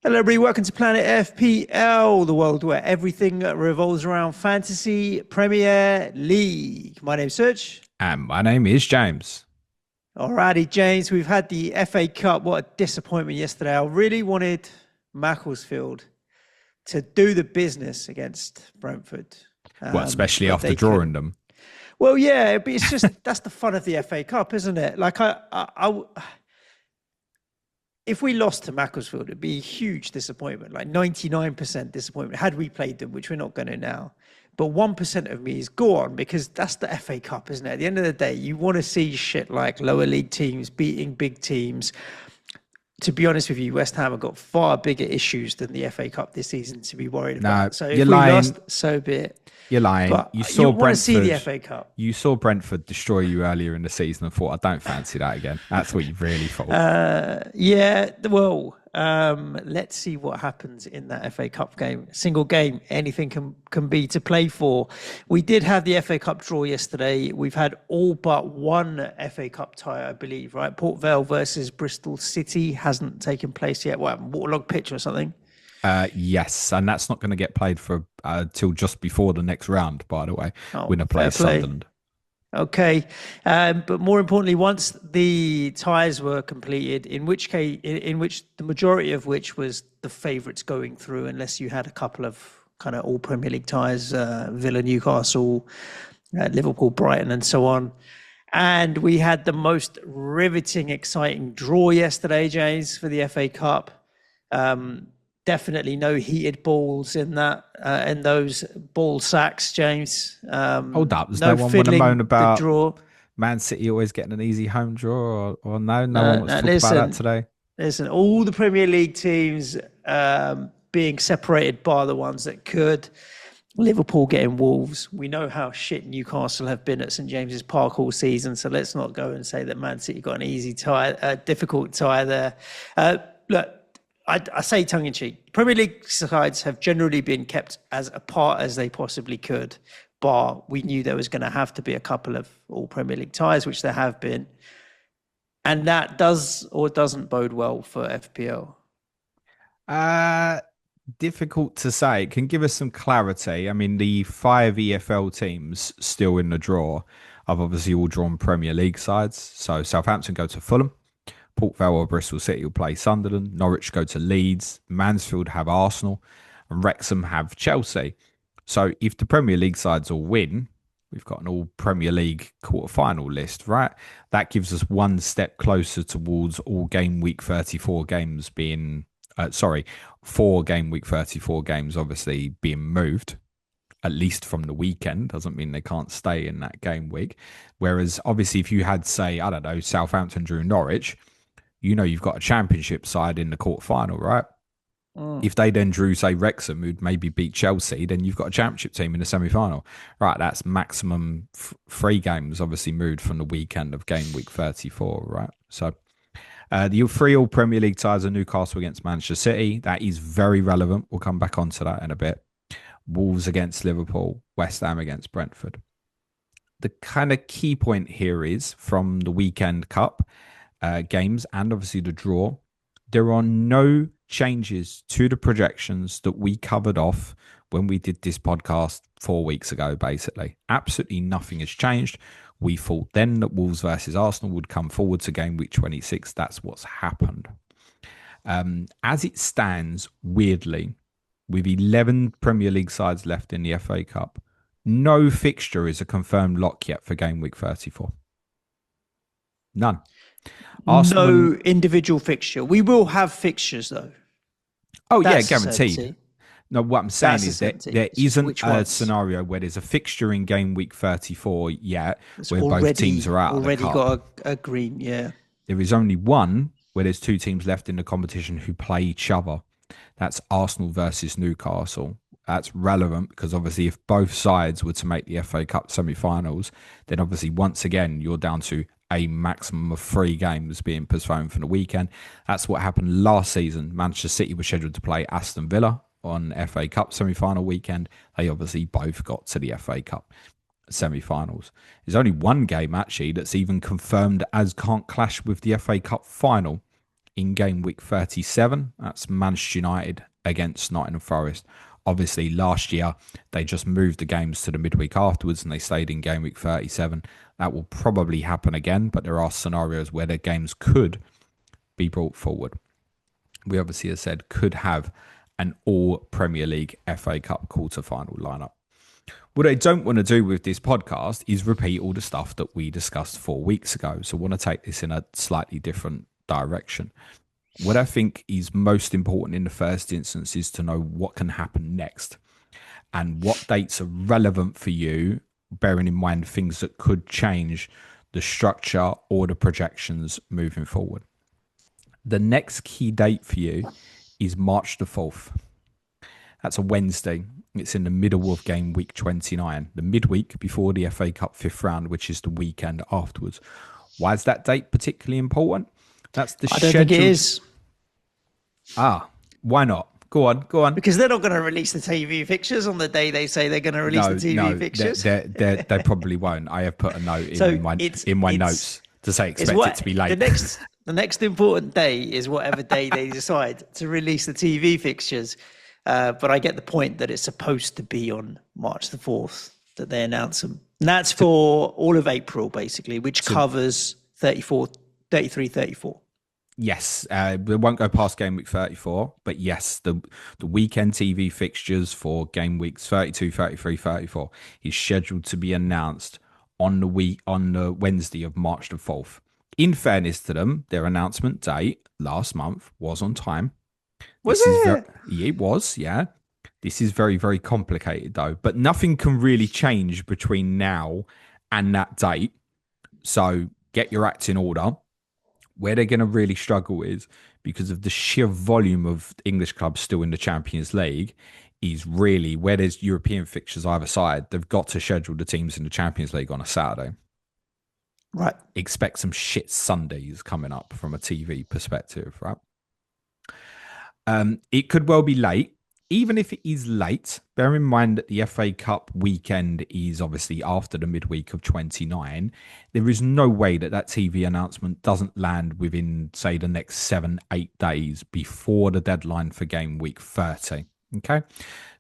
Hello, everybody. Welcome to Planet FPL, the world where everything revolves around fantasy Premier League. My name's Suj. And my name is James. Alrighty, James. We've had the FA Cup. What a disappointment yesterday. I really wanted Macclesfield to do the business against Brentford, Well, especially but after they drawing couldn't. them. Well, yeah, but it's just that's the fun of the FA Cup, isn't it? If we lost to Macclesfield, it'd be a huge disappointment, like 99% disappointment, had we played them, which we're not going to now. But 1% of me is gone because that's the FA Cup, isn't it? At the end of the day, you want to see shit like lower league teams beating big teams. To be honest with you, West Ham have got far bigger issues than the FA Cup this season to be worried No, about. So you're if we lying. lost, so be it. You're lying. But You you saw want to see the Brentford. FA Cup. You saw Brentford destroy you earlier in the season and thought, I don't fancy that again. That's what you really thought. Yeah, well, let's see what happens in that FA Cup game. Single game, anything can be to play for. We did have the FA Cup draw yesterday. We've had all but one FA Cup tie, I believe, right? Port Vale versus Bristol City hasn't taken place yet. What, Waterlog pitch or something? Yes, and that's not going to get played for till just before the next round, by the way. Oh, Winner fair plays play. Sunderland. Okay, but more importantly, once the ties were completed, in which the majority of which was the favourites going through, unless you had a couple of kind of all Premier League ties, Villa, Newcastle, Liverpool, Brighton, and so on. And we had the most riveting, exciting draw yesterday, James, for the FA Cup. Definitely no heated balls in those ball sacks, James. Hold up. Does no No one want to moan fiddling the about draw. Man City always getting an easy home draw? Or no? No one wants to talk about that Listen, today? listen. All the Premier League teams being separated by the ones that could. Liverpool getting Wolves. We know how shit Newcastle have been at St James's Park all season, so let's not go and say that Man City got an easy tie, difficult tie there. Look, I say tongue in cheek. Premier League sides have generally been kept as apart as they possibly could, but we knew there was going to have to be a couple of all Premier League ties, which there have been, and that does or doesn't bode well for FPL. Uh, Difficult to say. It can give us some clarity. I mean, the five EFL teams still in the draw have obviously all drawn Premier League sides. So Southampton go to Fulham, Port Vale or Bristol City will play Sunderland, Norwich go to Leeds, Mansfield have Arsenal, and Wrexham have Chelsea. So if the Premier League sides all win, we've got an all Premier League quarter-final list, right? That gives us one step closer towards all game week 34 games being sorry, 4 game week 34 games obviously being moved, at least from the weekend. Doesn't mean they can't stay in that game week. Whereas obviously if you had, say, I don't know, Southampton drew Norwich, you know you've got a championship side in the quarter-final, right? Mm. If they then drew, say, Wrexham, who'd maybe beat Chelsea, then you've got a championship team in the semi-final. Right, that's maximum 3 games obviously moved from the weekend of game week 34, right? So the three all Premier League ties are Newcastle against Manchester City. That is very relevant. We'll come back onto that in a bit. Wolves against Liverpool, West Ham against Brentford. The kind of key point here is from the weekend cup games and obviously the draw, there are no changes to the projections that we covered off when we did this podcast 4 weeks ago, basically. Absolutely nothing has changed. We thought then that Wolves versus Arsenal would come forward to game week 26. That's what's happened. As it stands, weirdly, with 11 Premier League sides left in the FA Cup, no fixture is a confirmed lock yet for game week 34. None. Arsenal No and individual fixture. We will have fixtures though. oh yeah, That's a guaranteed. certainty. No, what I'm saying That's a is that certainty. there isn't Which a ones? scenario where there's a fixture in game week 34 yet It's where both teams are out of the already cup. got a green. Yeah. There is only one where there's 2 teams left in the competition who play each other. That's Arsenal versus Newcastle. That's relevant because obviously if both sides were to make the FA Cup semi-finals, then obviously once again you're down to a maximum of 3 games being postponed from the weekend. That's what happened last season. Manchester City was scheduled to play Aston Villa on FA Cup semi-final weekend. They obviously both got to the FA Cup semi-finals. There's only one game actually that's even confirmed as can't clash with the FA Cup final. in game week 37. That's Manchester United against Nottingham Forest. Obviously, last year, they just moved the games to the midweek afterwards and they stayed in game week 37. That will probably happen again, but there are scenarios where the games could be brought forward. We obviously, as said, could have an all Premier League FA Cup quarter-final lineup. What I don't want to do with this podcast is repeat all the stuff that we discussed 4 weeks ago. So I want to take this in a slightly different direction. What I think is most important in the first instance is to know what can happen next and what dates are relevant for you, bearing in mind things that could change the structure or the projections moving forward. The next key date for you is March the 4th. That's a Wednesday. It's in the middle of game week 29, the midweek before the FA Cup 5th round, which is the weekend afterwards. Why is that date particularly important? That's the schedule. I don't think it is. Why not? Go on. Because they're not going to release the TV fixtures on the day they say they're going to release the TV fixtures. They probably won't. I have put a note in my notes to say expect it to be late. The next important day is whatever day they decide to release the TV fixtures. But I get the point that it's supposed to be on March the 4th that they announce them. And that's for all of April, basically, which covers 33, 34. Yes, we won't go past game week 34, but yes, the weekend TV fixtures for game weeks 32, 33, 34 is scheduled to be announced on the Wednesday of March the 4th. In fairness to them, their announcement date last month was on time. It was, yeah. This is very, very complicated though, but nothing can really change between now and that date. So get your acts in order. Where they're going to really struggle is because of the sheer volume of English clubs still in the Champions League is really where there's European fixtures either side. They've got to schedule the teams in the Champions League on a Saturday. Right. Expect some shit Sundays coming up from a TV perspective, right? It could well be late. Even if it is late, bear in mind that the FA Cup weekend is obviously after the midweek of 29. There is no way that TV announcement doesn't land within, say, the next 7-8 days before the deadline for game week 30. Okay,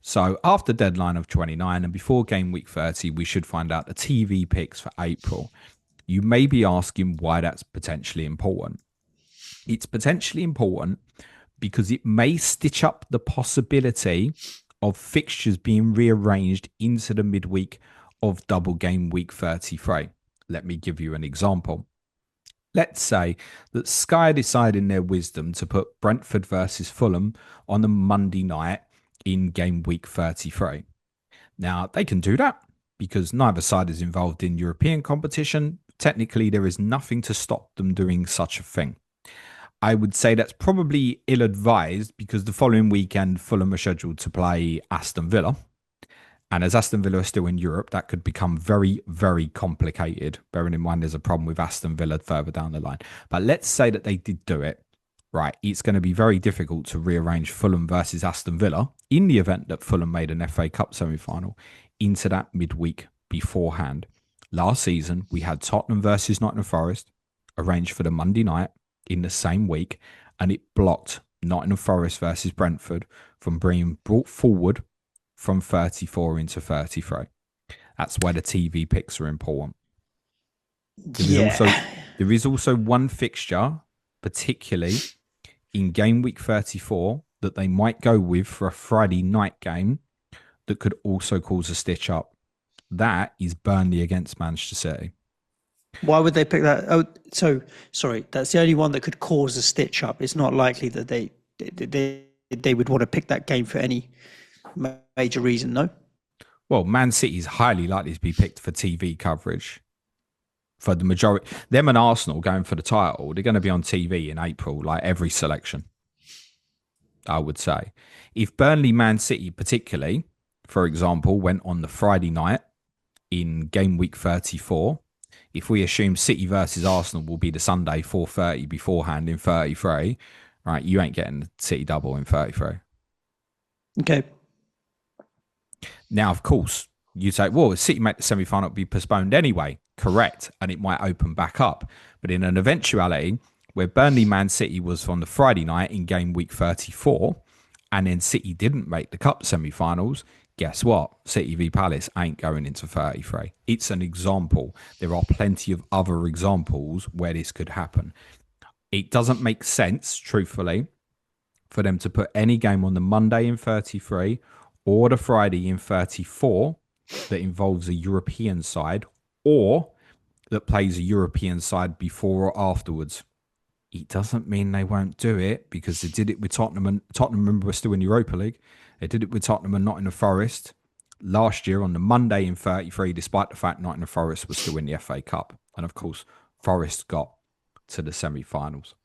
so after deadline of 29 and before game week 30, we should find out the TV picks for April. You may be asking why that's potentially important. It's potentially important because it may stitch up the possibility of fixtures being rearranged into the midweek of double game week 33. Let me give you an example. Let's say that Sky decide in their wisdom to put Brentford versus Fulham on a Monday night in game week 33. Now, they can do that because neither side is involved in European competition. Technically, there is nothing to stop them doing such a thing. I would say that's probably ill-advised because the following weekend, Fulham are scheduled to play Aston Villa. And as Aston Villa are still in Europe, that could become very, very complicated. Bearing in mind there's a problem with Aston Villa further down the line. But let's say that they did do it. Right, it's going to be very difficult to rearrange Fulham versus Aston Villa in the event that Fulham made an FA Cup semi-final into that midweek beforehand. Last season, we had Tottenham versus Nottingham Forest arranged for the Monday night in the same week, and it blocked Nottingham Forest versus Brentford from being brought forward from 34 into 33. That's why the TV picks are important. There is also one fixture, particularly in game week 34, that they might go with for a Friday night game that could also cause a stitch up. That is Burnley against Manchester City. Why would they pick that? Oh, so sorry. That's the only one that could cause a stitch up. It's not likely that they would want to pick that game for any major reason, no? Well, Man City is highly likely to be picked for TV coverage. For the majority, them and Arsenal going for the title, they're going to be on TV in April, like every selection, I would say. If Burnley, Man City particularly, for example, went on the Friday night in game week 34, if we assume City versus Arsenal will be the Sunday 4:30 beforehand in 33, right, you ain't getting the City double in 33. Okay. Now, of course, you say, well, if City make the semi-final, it'll be postponed anyway. Correct. And it might open back up. But in an eventuality where Burnley Man City was on the Friday night in game week 34, and then City didn't make the cup semi-finals, guess what? City v Palace ain't going into 33. It's an example. There are plenty of other examples where this could happen. It doesn't make sense, truthfully, for them to put any game on the Monday in 33 or the Friday in 34 that involves a European side or that plays a European side before or afterwards. It doesn't mean they won't do it, because they did it with Tottenham, and Tottenham, remember, were still in Europa League. They did it with Tottenham and Nottingham Forest last year on the Monday in 33, despite the fact Nottingham Forest was still in the FA Cup. And of course, Forest got to the semi-finals.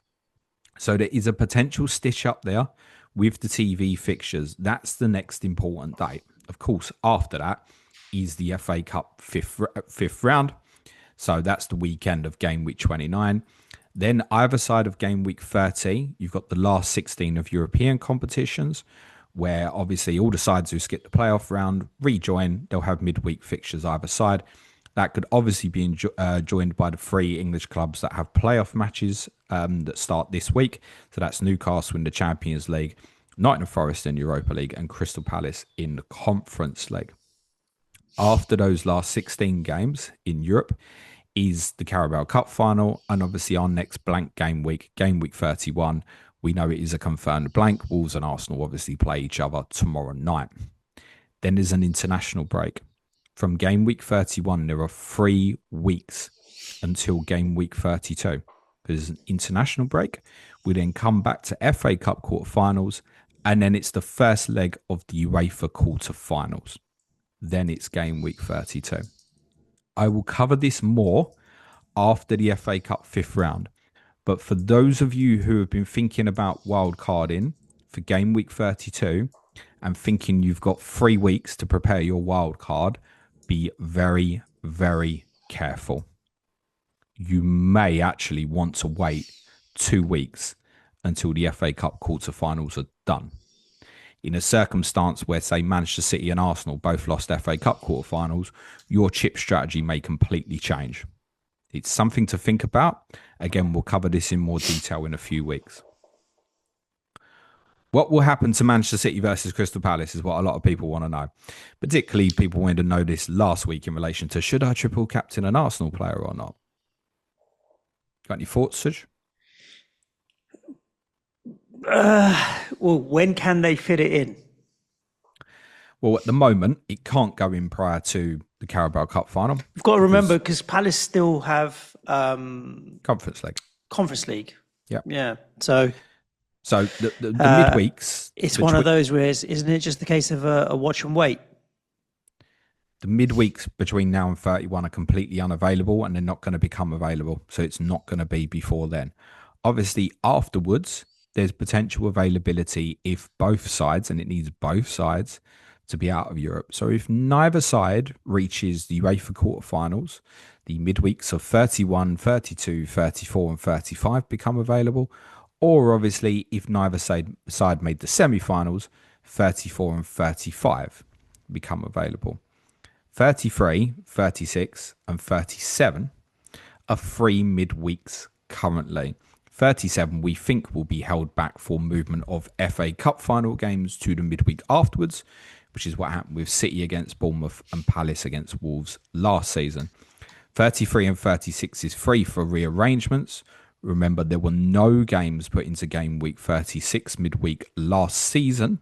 So there is a potential stitch up there with the TV fixtures. That's the next important date. Of course, after that is the FA Cup fifth round. So that's the weekend of game week 29. Then either side of game week 30, you've got the last 16 of European competitions, where obviously all the sides who skip the playoff round rejoin. They'll have midweek fixtures either side. That could obviously be joined by the 3 English clubs that have playoff matches that start this week. So that's Newcastle in the Champions League, Nottingham Forest in Europa League, and Crystal Palace in the Conference League. After those last 16 games in Europe is the Carabao Cup final, and obviously our next blank game week 31. We know it is a confirmed blank. Wolves and Arsenal obviously play each other tomorrow night. Then there's an international break. From game week 31, there are 3 weeks until game week 32. There's an international break. We then come back to FA Cup quarterfinals, and then it's the first leg of the UEFA quarterfinals. Then it's game week 32. I will cover this more after the FA Cup 5th round. But for those of you who have been thinking about wildcarding for game week 32 and thinking you've got 3 weeks to prepare your wildcard, be very, very careful. You may actually want to wait 2 weeks until the FA Cup quarterfinals are done. In a circumstance where, say, Manchester City and Arsenal both lost FA Cup quarterfinals, your chip strategy may completely change. It's something to think about. Again, we'll cover this in more detail in a few weeks. What will happen to Manchester City versus Crystal Palace is what a lot of people want to know. Particularly people wanted to know this last week in relation to, should I triple captain an Arsenal player or not? Got any thoughts, Suj? Well, when can they fit it in? Well, at the moment, it can't go in prior to the Carabao Cup final. You've got to remember, because Palace still have Conference League. Conference League. Yeah. Yeah. So the midweeks. It's one of those where, isn't it just the case of a watch and wait? The midweeks between now and 31 are completely unavailable, and they're not going to become available. So it's not going to be before then. Obviously, afterwards, there's potential availability if both sides, and it needs both sides to be out of Europe. So if neither side reaches the UEFA quarterfinals, the midweeks of 31, 32, 34 and 35 become available. Or obviously, if neither side made the semi-finals, 34 and 35 become available. 33, 36 and 37 are 3 midweeks currently. 37 we think will be held back for movement of FA Cup final games to the midweek afterwards, which is what happened with City against Bournemouth and Palace against Wolves last season. 33 and 36 is free for rearrangements. Remember, there were no games put into game week 36 midweek last season.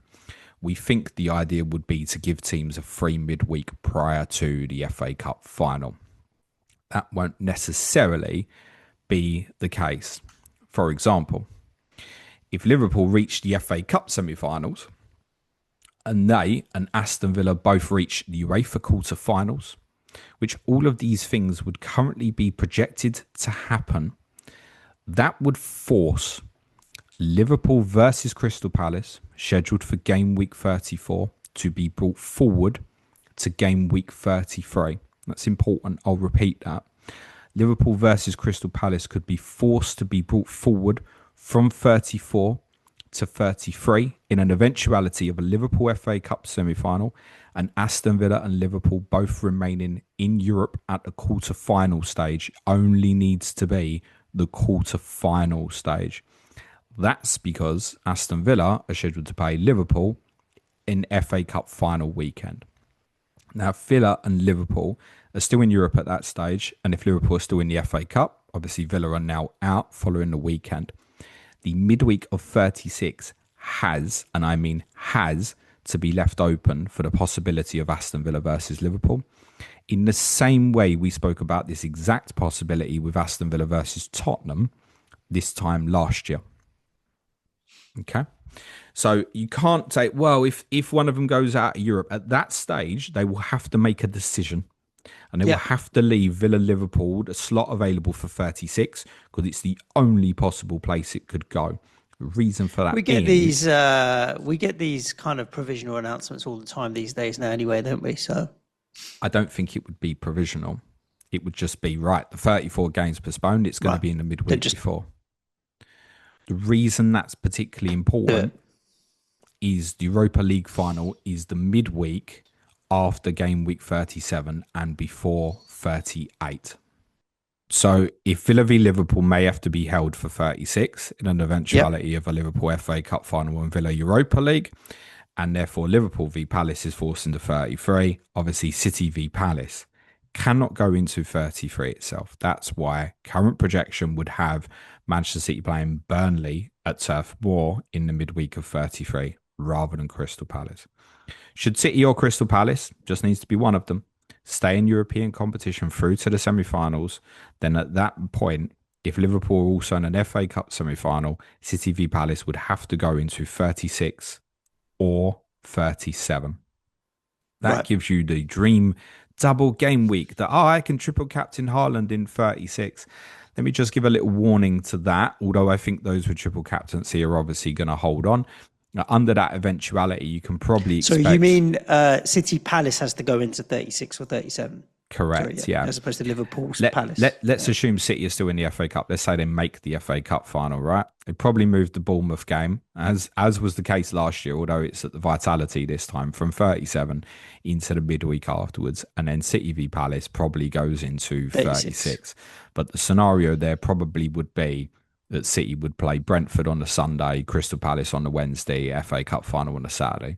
We think the idea would be to give teams a free midweek prior to the FA Cup final. That won't necessarily be the case. For example, if Liverpool reach the FA Cup semi-finals and they and Aston Villa both reach the UEFA quarter-finals, which all of these things would currently be projected to happen, that would force Liverpool versus Crystal Palace, scheduled for game week 34, to be brought forward to game week 33. That's important. I'll repeat that. Liverpool versus Crystal Palace could be forced to be brought forward from 34 to 33 in an eventuality of a Liverpool FA Cup semi-final and Aston Villa and Liverpool both remaining in Europe at the quarter-final stage. Only needs to be the quarter-final stage. That's because Aston Villa are scheduled to play Liverpool in FA Cup final weekend. Now, Villa and Liverpool are still in Europe at that stage, and if Liverpool are still in the FA Cup, obviously Villa are now out following the weekend. The midweek of 36 has, and I mean has, to be left open for the possibility of Aston Villa versus Liverpool. In the same way we spoke about this exact possibility with Aston Villa versus Tottenham this time last year. Okay? So you can't say, well, if one of them goes out of Europe, at that stage, they will have to make a decision. And they will have to leave Villa Liverpool, the slot available for 36, because it's the only possible place it could go. The reason for that we get these kind of provisional announcements all the time these days now anyway, don't we? So I don't think it would be provisional. It would just be, right, the 34 games postponed, it's going to be in the midweek before. The reason that's particularly important is the Europa League final is the midweek after game week 37 and before 38. So if Villa v Liverpool may have to be held for 36 in an eventuality of a Liverpool FA Cup final and Villa Europa League, and therefore Liverpool v Palace is forced into 33, obviously City v Palace cannot go into 33 itself. That's why current projection would have Manchester City playing Burnley at Turf Moor in the midweek of 33 rather than Crystal Palace. Should City or Crystal Palace, just needs to be one of them, stay in European competition through to the semi-finals, then at that point, if Liverpool are also in an FA Cup semi-final, City v Palace would have to go into 36 or 37. That gives you the dream double game week that, I can triple captain Haaland in 36. Let me just give a little warning to that, although I think those with triple captaincy are obviously going to hold on. Now, under that eventuality, you can probably expect... So you mean City Palace has to go into 36 or 37? Correct, Sorry, As opposed to Liverpool's Palace. Let's assume City is still in the FA Cup. Let's say they make the FA Cup final, right? They probably moved the Bournemouth game, as was the case last year, although it's at the Vitality this time, from 37 into the midweek afterwards. And then City v Palace probably goes into 36. But the scenario there probably would be that City would play Brentford on the Sunday, Crystal Palace on the Wednesday, FA Cup final on the Saturday.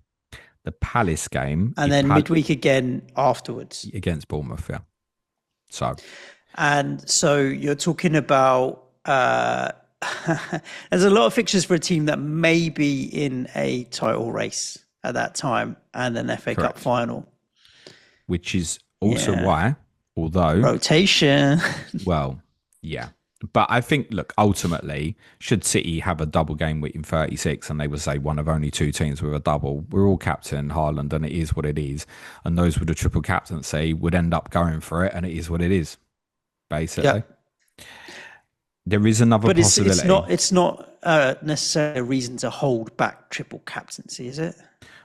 The Palace game... And then midweek again afterwards. Against Bournemouth, yeah. So you're talking about... there's a lot of fixtures for a team that may be in a title race at that time and an FA Cup final. Which is also why, although... Rotation. Well, yeah. But I think, look, ultimately, should City have a double game week in 36 and they would say one of only two teams with a double, we're all captain Haaland and it is what it is. And those with a triple captaincy would end up going for it and it is what it is, basically. Yeah. There is another possibility. But it's not necessarily a reason to hold back triple captaincy, is it?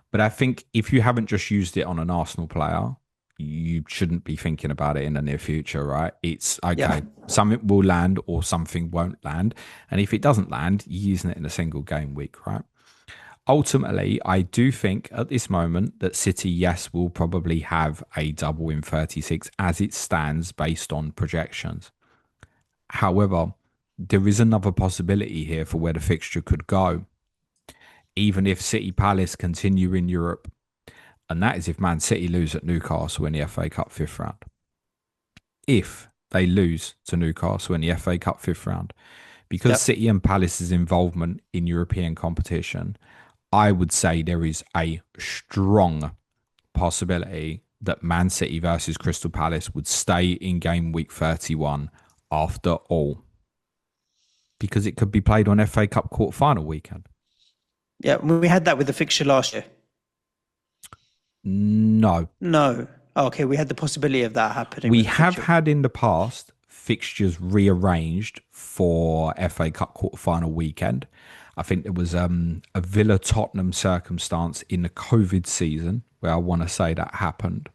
But I think if you haven't just used it on an Arsenal player, you shouldn't be thinking about it in the near future, right? It's okay. Something will land or something won't land. And if it doesn't land, you're using it in a single game week, right? Ultimately, I do think at this moment that City, yes, will probably have a double in 36 as it stands based on projections. However, there is another possibility here for where the fixture could go. Even if City Palace continue in Europe, and that is if Man City lose at Newcastle in the FA Cup 5th round. If they lose to Newcastle in the FA Cup 5th round, because City and Palace's involvement in European competition, I would say there is a strong possibility that Man City versus Crystal Palace would stay in game week 31 after all. Because it could be played on FA Cup quarter-final weekend. Yeah, we had that with the fixture last year. No. Okay, we had the possibility of that happening. We have had in the past fixtures rearranged for FA Cup quarter-final weekend. I think there was a Villa Tottenham circumstance in the COVID season where I want to say that happened.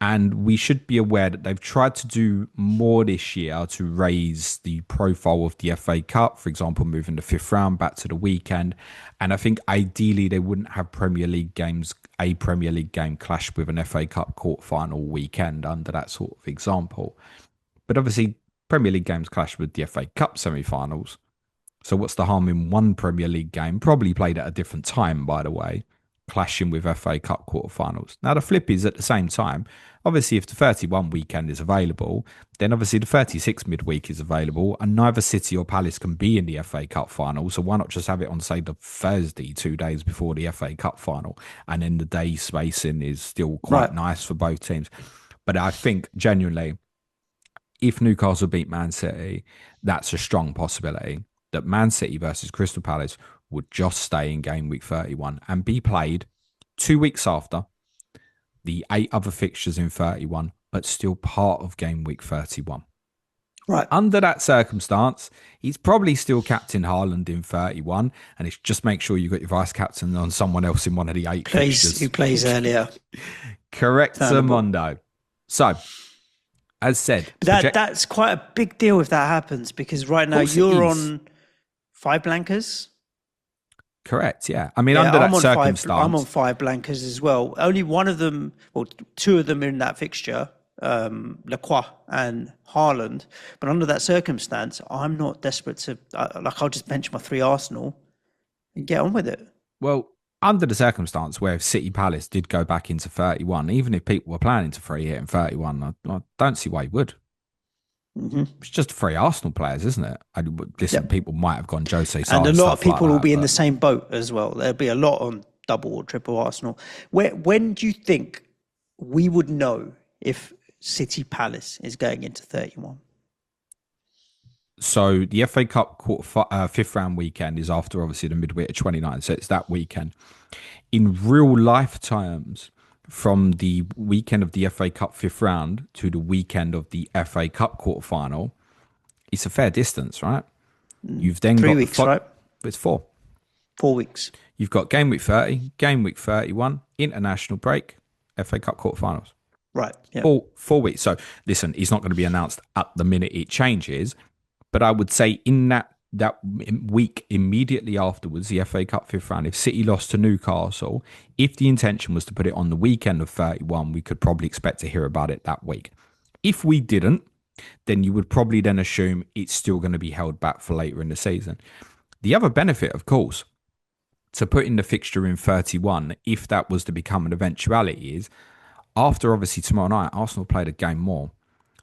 And we should be aware that they've tried to do more this year to raise the profile of the FA Cup, for example, moving the 5th round back to the weekend. And I think ideally they wouldn't have a Premier League game clash with an FA Cup quarter-final weekend under that sort of example. But obviously, Premier League games clash with the FA Cup semi-finals. So what's the harm in one Premier League game, probably played at a different time, by the way, clashing with FA Cup quarterfinals? Now, the flip is at the same time, obviously, if the 31 weekend is available, then obviously the 36 midweek is available, and neither City or Palace can be in the FA Cup final. So why not just have it on, say, the Thursday, 2 days before the FA Cup final? And then the day spacing is still quite nice for both teams. But I think, genuinely, if Newcastle beat Man City, that's a strong possibility that Man City versus Crystal Palace would just stay in game week 31 and be played 2 weeks after the 8 other fixtures in 31, but still part of game week 31. Right. Under that circumstance, he's probably still captain Haaland in 31, and it's just make sure you got your vice captain on someone else in one of the 8 fixtures. Who plays earlier. Correct, Mondo. So, as said, that's quite a big deal if that happens, because right now you're on 5 blankers. Correct, yeah. I mean, under that circumstance... I'm on 5 blankers as well. Only one of them, well, 2 of them are in that fixture, Lacroix and Haaland. But under that circumstance, I'm not desperate to... I'll just bench my 3 Arsenal and get on with it. Well, under the circumstance where if City Palace did go back into 31, even if people were planning to free hit in 31, I don't see why he would. Mm-hmm. It's just 3 Arsenal players, isn't it? People might have gone Jose Sarr, and a lot of people will be in the same boat as well. There'll be a lot on double or triple Arsenal. When do you think we would know if City Palace is going into 31? So the FA Cup 5th round weekend is after obviously the midweek of 29, so it's that weekend. In real life terms, from the weekend of the FA Cup 5th round to the weekend of the FA Cup quarterfinal, it's a fair distance, right? You've then 3 got weeks, right? It's 4. 4 weeks. You've got game week 30, game week 31, international break, FA Cup quarterfinals. Right. Yeah. 4 weeks. So listen, it's not going to be announced at the minute it changes, but I would say in that week immediately afterwards, the FA Cup 5th round, if City lost to Newcastle, if the intention was to put it on the weekend of 31, we could probably expect to hear about it that week. If we didn't, then you would probably then assume it's still going to be held back for later in the season. The other benefit, of course, to putting the fixture in 31, if that was to become an eventuality, is after obviously tomorrow night, Arsenal played a game more.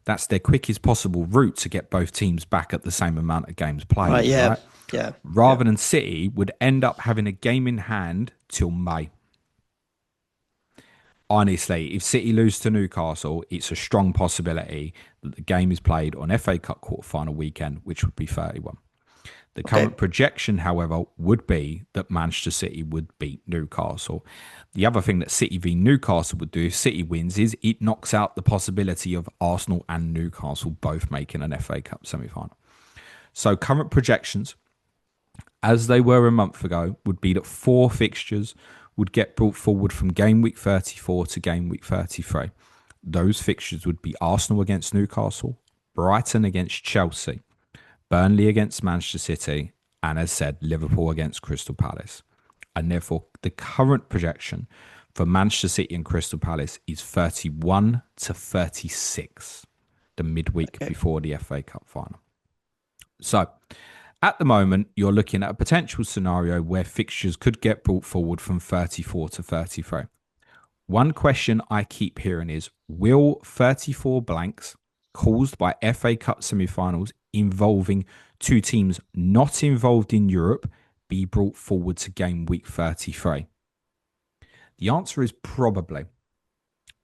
That's their quickest possible route to get both teams back at the same amount of games played. Right, yeah. Right? Yeah. Rather than City would end up having a game in hand till May. Honestly, if City lose to Newcastle, it's a strong possibility that the game is played on FA Cup quarterfinal weekend, which would be 31. The current projection, however, would be that Manchester City would beat Newcastle. The other thing that City v Newcastle would do if City wins is it knocks out the possibility of Arsenal and Newcastle both making an FA Cup semi-final. So current projections, as they were a month ago, would be that 4 fixtures would get brought forward from game week 34 to game week 33. Those fixtures would be Arsenal against Newcastle, Brighton against Chelsea, Burnley against Manchester City, and as said, Liverpool against Crystal Palace. And therefore, the current projection for Manchester City and Crystal Palace is 31 to 36, the midweek before the FA Cup final. So, at the moment, you're looking at a potential scenario where fixtures could get brought forward from 34 to 33. One question I keep hearing is, will 34 blanks caused by FA Cup semi-finals involving 2 teams not involved in Europe be brought forward to game week 33? The answer is probably.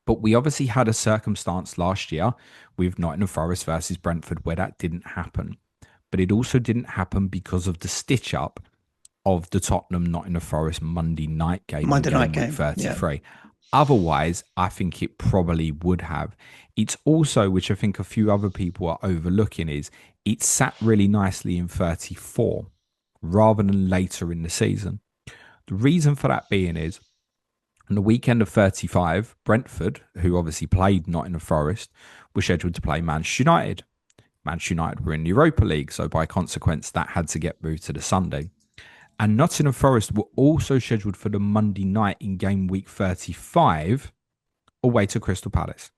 But we obviously had a circumstance last year with Nottingham Forest versus Brentford where that didn't happen. But it also didn't happen because of the stitch-up of the Tottenham-Nottingham Forest Monday night game. Monday night game. Week 33. Yeah. Otherwise, I think it probably would have. It's also, which I think a few other people are overlooking, is it sat really nicely in 34 rather than later in the season. The reason for that being is, on the weekend of 35, Brentford, who obviously played Nottingham Forest, were scheduled to play Manchester United. Manchester United were in the Europa League, so by consequence, that had to get moved to the Sunday. And Nottingham Forest were also scheduled for the Monday night in game week 35, away to Crystal Palace.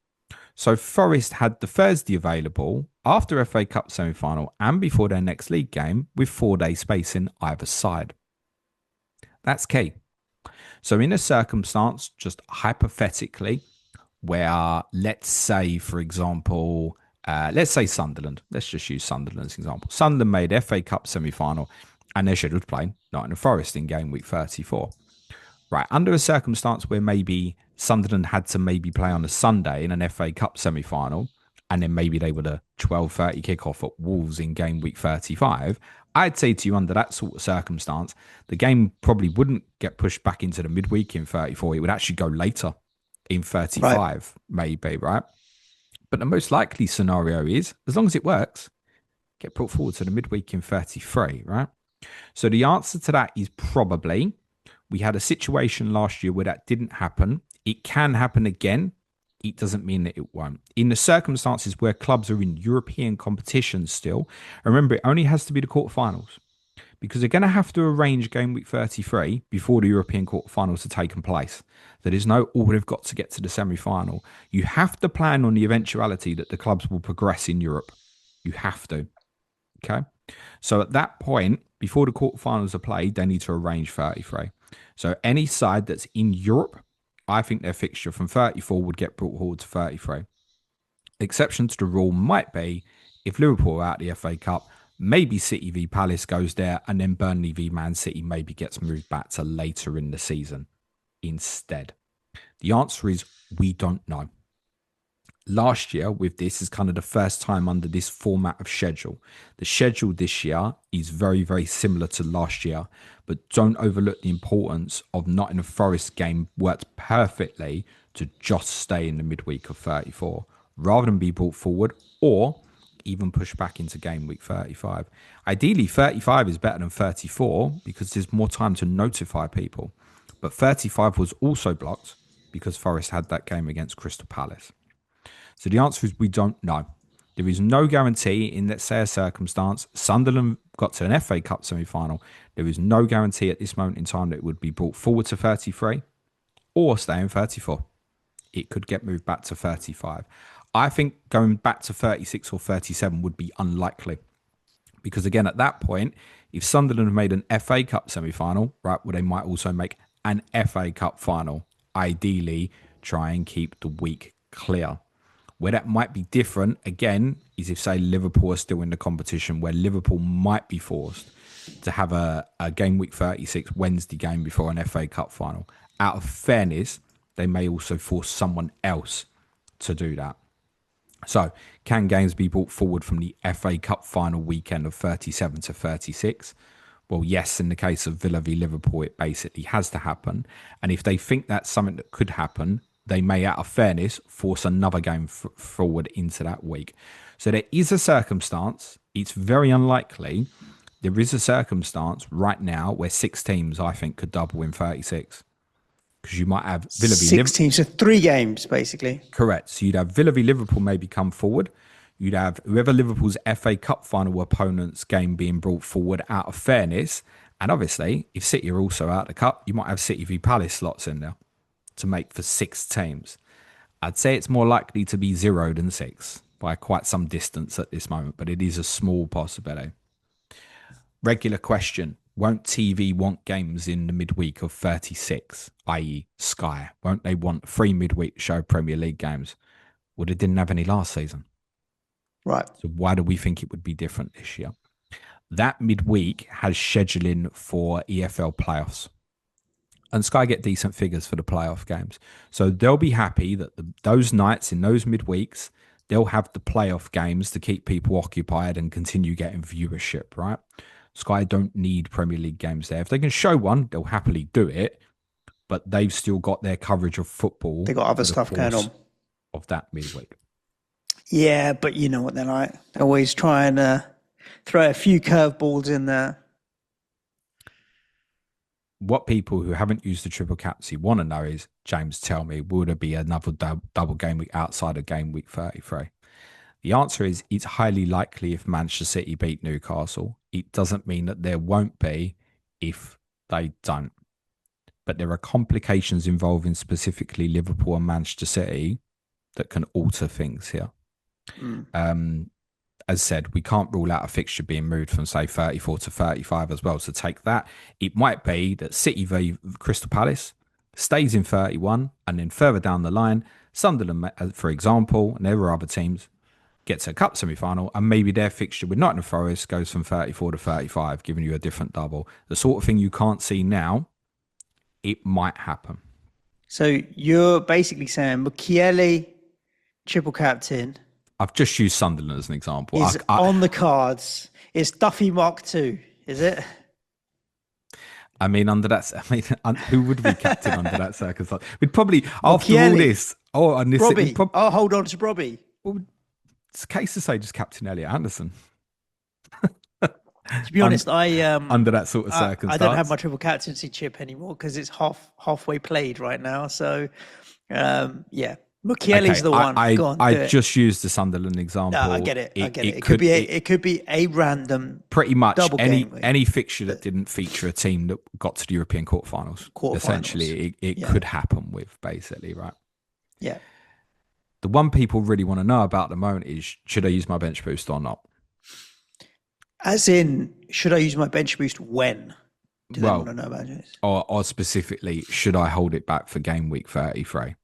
So Forest had the Thursday available after FA Cup semi-final and before their next league game with 4-day spacing either side. That's key. So in a circumstance, just hypothetically, where let's say, for example, let's say Sunderland. Let's just use Sunderland as an example. Sunderland made FA Cup semi-final and they're scheduled to play Nottingham Forest in game week 34. Right, under a circumstance where maybe Sunderland had to maybe play on a Sunday in an FA Cup semi-final, and then maybe they would a 12:30 kickoff at Wolves in game week 35, I'd say to you under that sort of circumstance, the game probably wouldn't get pushed back into the midweek in 34. It would actually go later in 35, right. Maybe, right? But the most likely scenario is, as long as it works, get brought forward to the midweek in 33, right? So the answer to that is probably, we had a situation last year where that didn't happen. It can happen again. It doesn't mean that it won't. In the circumstances where clubs are in European competition still, remember, it only has to be the quarterfinals because they're going to have to arrange game week 33 before the European quarterfinals have taken place. There is no, oh, they've got to get to the semi-final. You have to plan on the eventuality that the clubs will progress in Europe. You have to. Okay? So at that point, before the quarterfinals are played, they need to arrange 33. So any side that's in Europe, I think their fixture from 34 would get brought forward to 33. Exception to the rule might be if Liverpool are out the FA Cup, maybe City v Palace goes there, and then Burnley v Man City maybe gets moved back to later in the season instead. The answer is we don't know. Last year with this is kind of the first time under this format of schedule. The schedule this year is very, very similar to last year, but don't overlook the importance of Nottingham Forest game worked perfectly to just stay in the midweek of 34 rather than be brought forward or even push back into game week 35. Ideally, 35 is better than 34 because there's more time to notify people. But 35 was also blocked because Forest had that game against Crystal Palace. So the answer is we don't know. There is no guarantee in, let's say, a circumstance. Sunderland got to an FA Cup semi-final. There is no guarantee at this moment in time that it would be brought forward to 33 or stay in 34. It could get moved back to 35. I think going back to 36 or 37 would be unlikely. Because again, at that point, if Sunderland have made an FA Cup semi-final, right, well, they might also make an FA Cup final. Ideally, try and keep the week clear. Where that might be different, again, is if, say, Liverpool are still in the competition, where Liverpool might be forced to have a game week 36 Wednesday game before an FA Cup final. Out of fairness, they may also force someone else to do that. So, can games be brought forward from the FA Cup final weekend of 37 to 36? Well, yes, in the case of Villa v Liverpool, it basically has to happen. And if they think that's something that could happen, they may, out of fairness, force another game forward into that week. So there is a circumstance, it's very unlikely, there is a circumstance right now where 6 teams, I think, could double in 36. Because you might have Villa v Liverpool. 6 teams, so 3 games, basically. Correct. So you'd have Villa v Liverpool maybe come forward. You'd have whoever Liverpool's FA Cup final opponent's game being brought forward out of fairness. And obviously, if City are also out of the cup, you might have City v Palace slots in there to make for 6 teams. I'd say it's more likely to be 0 than 6 by quite some distance at this moment, but it is a small possibility. Regular question. Won't TV want games in the midweek of 36, i.e. Sky? Won't they want 3 midweek show Premier League games? Well, they didn't have any last season. Right. So why do we think it would be different this year? That midweek has scheduling for EFL playoffs. And Sky get decent figures for the playoff games. So they'll be happy that those nights in those midweeks, they'll have the playoff games to keep people occupied and continue getting viewership, right? Sky don't need Premier League games there. If they can show one, they'll happily do it. But they've still got their coverage of football. They got other stuff going on. Of that midweek. Yeah, but you know what they're like. They always try and throw a few curveballs in there. What people who haven't used the triple captaincy want to know is, James, tell me, will there be another double game week outside of game week 33? The answer is it's highly likely if Manchester City beat Newcastle. It doesn't mean that there won't be if they don't. But there are complications involving specifically Liverpool and Manchester City that can alter things here. Mm. As said, we can't rule out a fixture being moved from, say, 34 to 35 as well. So take that. It might be that City v Crystal Palace stays in 31, and then further down the line, Sunderland, for example, and there were other teams, gets a cup semi-final, and maybe their fixture with Nottingham Forest goes from 34 to 35, giving you a different double. The sort of thing you can't see now, it might happen. So you're basically saying Mukiele, triple captain, I've just used Sunderland as an example. is on the cards. It's Duffy Mark II, is it? I mean, who would be captain under that circumstance? We'd probably, after all this, Robbie. I'll hold on to Robbie. Well, it's a case to say just Captain Elliot Anderson. To be honest, under that sort of circumstance, I don't have my triple captaincy chip anymore because it's halfway played right now. So, yeah, Mukiele's the one. I just used the Sunderland example. No, I get it. It could be a random, pretty much double any fixture that didn't feature a team that got to the European quarterfinals. Essentially, it could happen with, basically, right? Yeah. The one people really want to know about at the moment is, should I use my bench boost or not? As in, should I use my bench boost when? Do they want to know about this? Or specifically, should I hold it back for game week 33?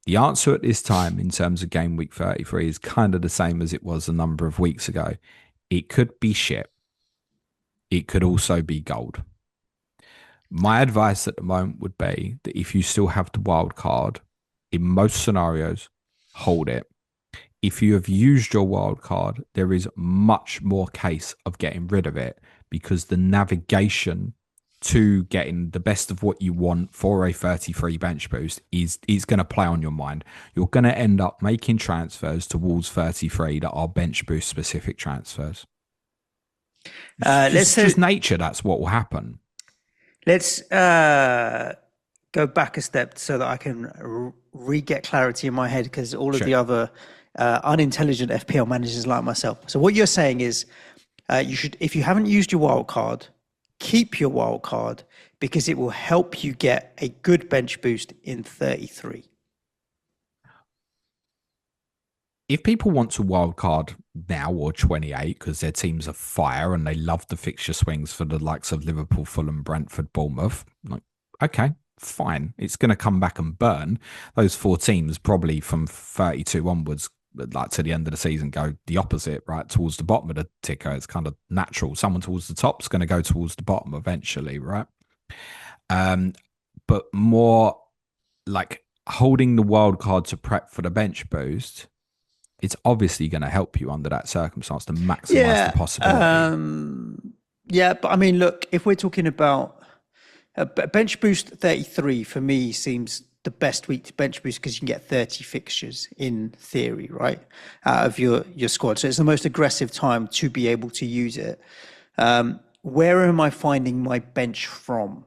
The answer at this time in terms of game week 33 is kind of the same as it was a number of weeks ago. It could be shit. It could also be gold. My advice at the moment would be that if you still have the wild card, in most scenarios, hold it. If you have used your wild card, there is much more case of getting rid of it, because the navigation to getting the best of what you want for a 33 bench boost is going to play on your mind. You're going to end up making transfers towards 33 that are bench boost specific transfers. It's just nature. That's what will happen. Let's go back a step so that I can re-get clarity in my head, because all of the other unintelligent FPL managers like myself. So what you're saying is you should, if you haven't used your wild card, keep your wild card, because it will help you get a good bench boost in 33. If people want to wild card now or 28 because their teams are fire and they love the fixture swings for the likes of Liverpool, Fulham, Brentford, Bournemouth, like, okay, fine. It's going to come back and burn. Those four teams probably from 32 onwards, like to the end of the season, go the opposite, right? Towards the bottom of the ticker. It's kind of natural. Someone towards the top is going to go towards the bottom eventually, right? But more like holding the wild card to prep for the bench boost, it's obviously going to help you under that circumstance to maximize the possibility. Yeah, but I mean, look, if we're talking about bench boost 33, for me seems the best week to bench boost, because you can get 30 fixtures in theory, right, out of your squad. So it's the most aggressive time to be able to use it. Where am I finding my bench from?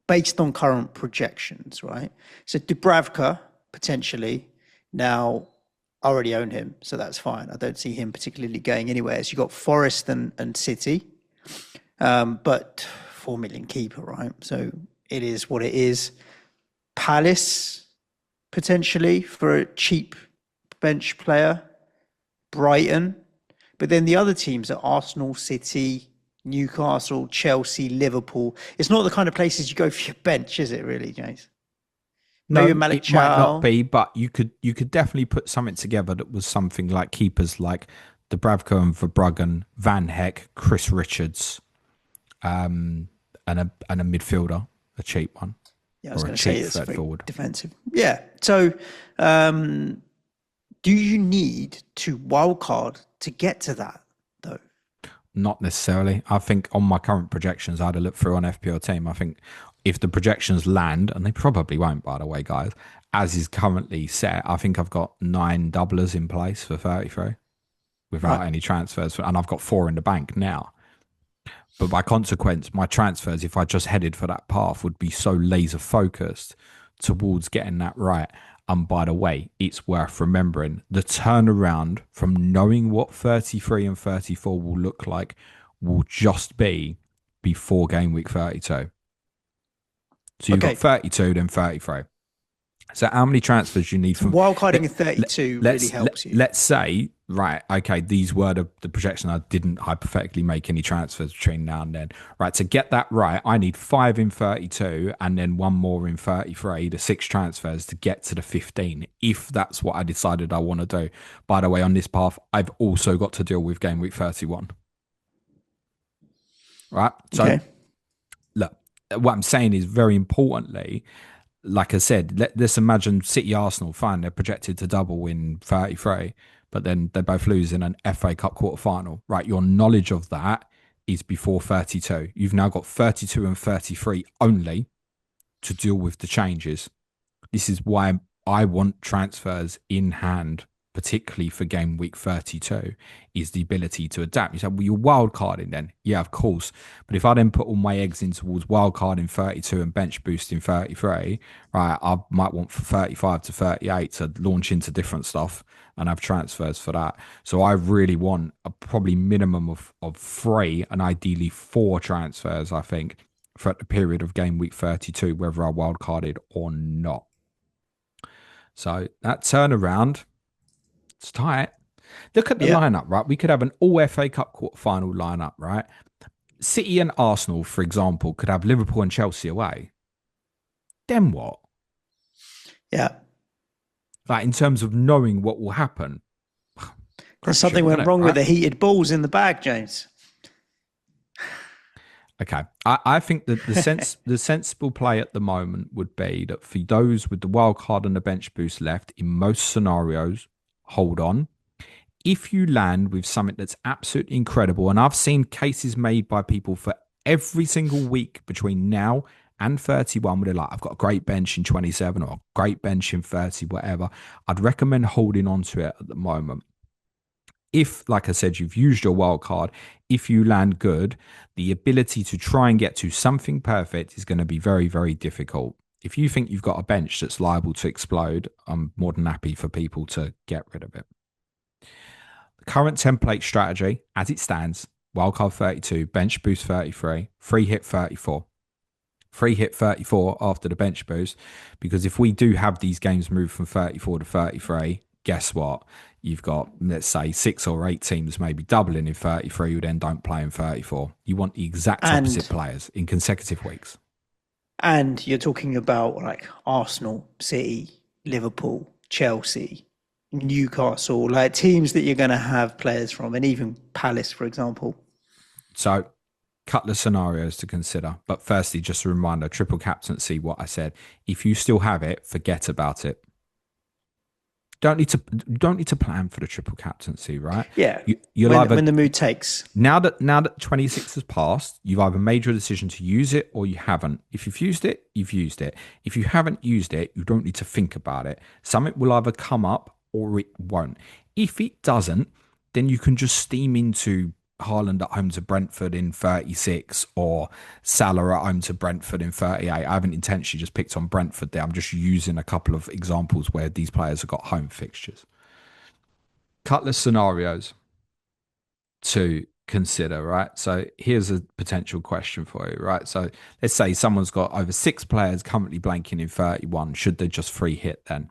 Based on current projections, right? So Dubravka, potentially. Now, I already own him, so that's fine. I don't see him particularly going anywhere. So you've got Forest and City, but 4 million keeper, right? So it is what it is. Palace, potentially, for a cheap bench player. Brighton. But then the other teams are Arsenal, City, Newcastle, Chelsea, Liverpool. It's not the kind of places you go for your bench, is it really, James? No, it might not be, but you could definitely put something together that was something like keepers like Dubravka and Verbruggen, Van Heck, Chris Richards, and a midfielder, a cheap one. Yeah, I was going to say it's very defensive. Yeah. So, do you need to wildcard to get to that, though? Not necessarily. I think on my current projections, I had a look through on FPL team. I think if the projections land, and they probably won't, by the way, guys, as is currently set, I think I've got 9 doublers in place for 33 without any transfers. And I've got 4 in the bank now. But by consequence, my transfers, if I just headed for that path, would be so laser focused towards getting that right. And by the way, it's worth remembering the turnaround from knowing what 33 and 34 will look like will just be before game week 32. So you've got 32, then 33. So how many transfers you need from Wildcarding 32 really helps you. Let's say, right, okay, these were the projection. I didn't hypothetically make any transfers between now and then. Right, to get that right, I need 5 in 32 and then 1 more in 33, the 6 transfers to get to the 15, if that's what I decided I want to do. By the way, on this path, I've also got to deal with game week 31. Right? So, Okay. look, what I'm saying is very importantly, like I said, let's imagine City Arsenal, fine, they're projected to double in 33, but then they both lose in an FA Cup quarter final, right? Your knowledge of that is before 32. You've now got 32 and 33 only to deal with the changes. This is why I want transfers in hand, particularly for game week 32, is the ability to adapt. You say, well, you're wild carding then. Yeah, of course. But if I then put all my eggs in towards wild card in 32 and bench boost in 33, right, I might want for 35 to 38 to launch into different stuff and have transfers for that. So I really want a probably minimum of 3 and ideally 4 transfers, I think, for the period of game week 32, whether I wild carded or not. So that turnaround, it's tight. Look at the lineup, right? We could have an all FA Cup quarter-final lineup, right? City and Arsenal, for example, could have Liverpool and Chelsea away. Then what? Yeah. Like in terms of knowing what will happen. Something went wrong with the heated balls in the bag, James. Okay. I think that the sensible play at the moment would be that for those with the wild card and the bench boost left, in most scenarios, hold on. If you land with something that's absolutely incredible, and I've seen cases made by people for every single week between now and 31 where they're like, I've got a great bench in 27 or a great bench in 30, whatever, I'd recommend holding on to it at the moment. If, like I said, you've used your wild card, if you land good, the ability to try and get to something perfect is going to be very, very difficult. If you think you've got a bench that's liable to explode, I'm more than happy for people to get rid of it. The current template strategy, as it stands, wildcard 32, bench boost 33, free hit 34. Free hit 34 after the bench boost, because if we do have these games move from 34 to 33, guess what? You've got, let's say, 6 or 8 teams maybe doubling in 33 who then don't play in 34. You want the exact opposite players in consecutive weeks. And you're talking about like Arsenal, City, Liverpool, Chelsea, Newcastle, like teams that you're going to have players from, and even Palace, for example. So, couple of scenarios to consider. But firstly, just a reminder, triple captaincy, what I said. If you still have it, forget about it. Don't need to plan for the triple captaincy, right? Yeah. When the mood takes. Now that 26 has passed, you've either made your decision to use it or you haven't. If you've used it, you've used it. If you haven't used it, you don't need to think about it. Something will either come up or it won't. If it doesn't, then you can just steam into Haaland at home to Brentford in 36 or Salah at home to Brentford in 38. I haven't intentionally just picked on Brentford there. I'm just using a couple of examples where these players have got home fixtures. Couple of scenarios to consider, right? So here's a potential question for you, right? So let's say someone's got over 6 players currently blanking in 31. Should they just free hit then?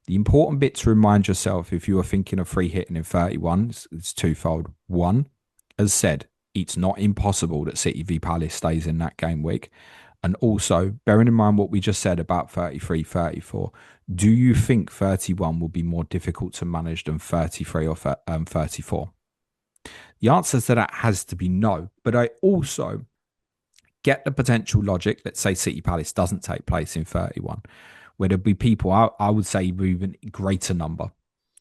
The important bit to remind yourself if you are thinking of free hitting in 31, it's twofold. One, as said, it's not impossible that City v Palace stays in that game week. And also, bearing in mind what we just said about 33, 34, do you think 31 will be more difficult to manage than 33 or 34? The answer to that has to be no. But I also get the potential logic. Let's say City Palace doesn't take place in 31. Where there'll be people, I would say, even greater number.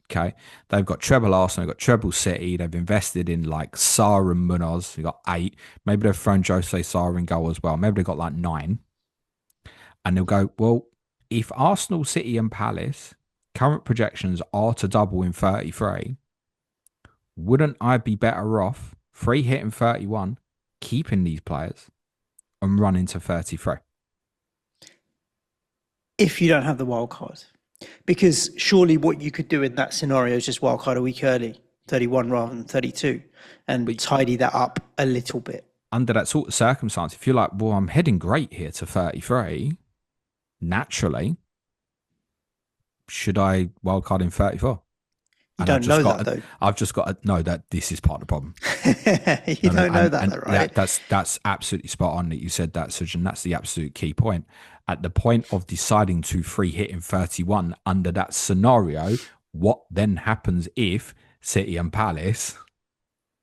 Okay. They've got treble Arsenal, they've got treble City, they've invested in like Sarr and Munoz, they've got 8. Maybe they've thrown Jose Sarr in goal as well. Maybe they've got like 9. And they'll go, well, if Arsenal, City, and Palace current projections are to double in 33, wouldn't I be better off free hitting 31, keeping these players, and running to 33? If you don't have the wild card. Because surely what you could do in that scenario is just wild card a week early, 31 rather than 32, and tidy that up a little bit. Under that sort of circumstance, if you're like, well, I'm heading great here to 33, naturally, should I wildcard in 34? You And don't know that though. I've just got to know that this is part of the problem. You don't know that though, right? That's absolutely spot on that you said that, Suj, and that's the absolute key point. At the point of deciding to free hit in 31 under that scenario, what then happens if City and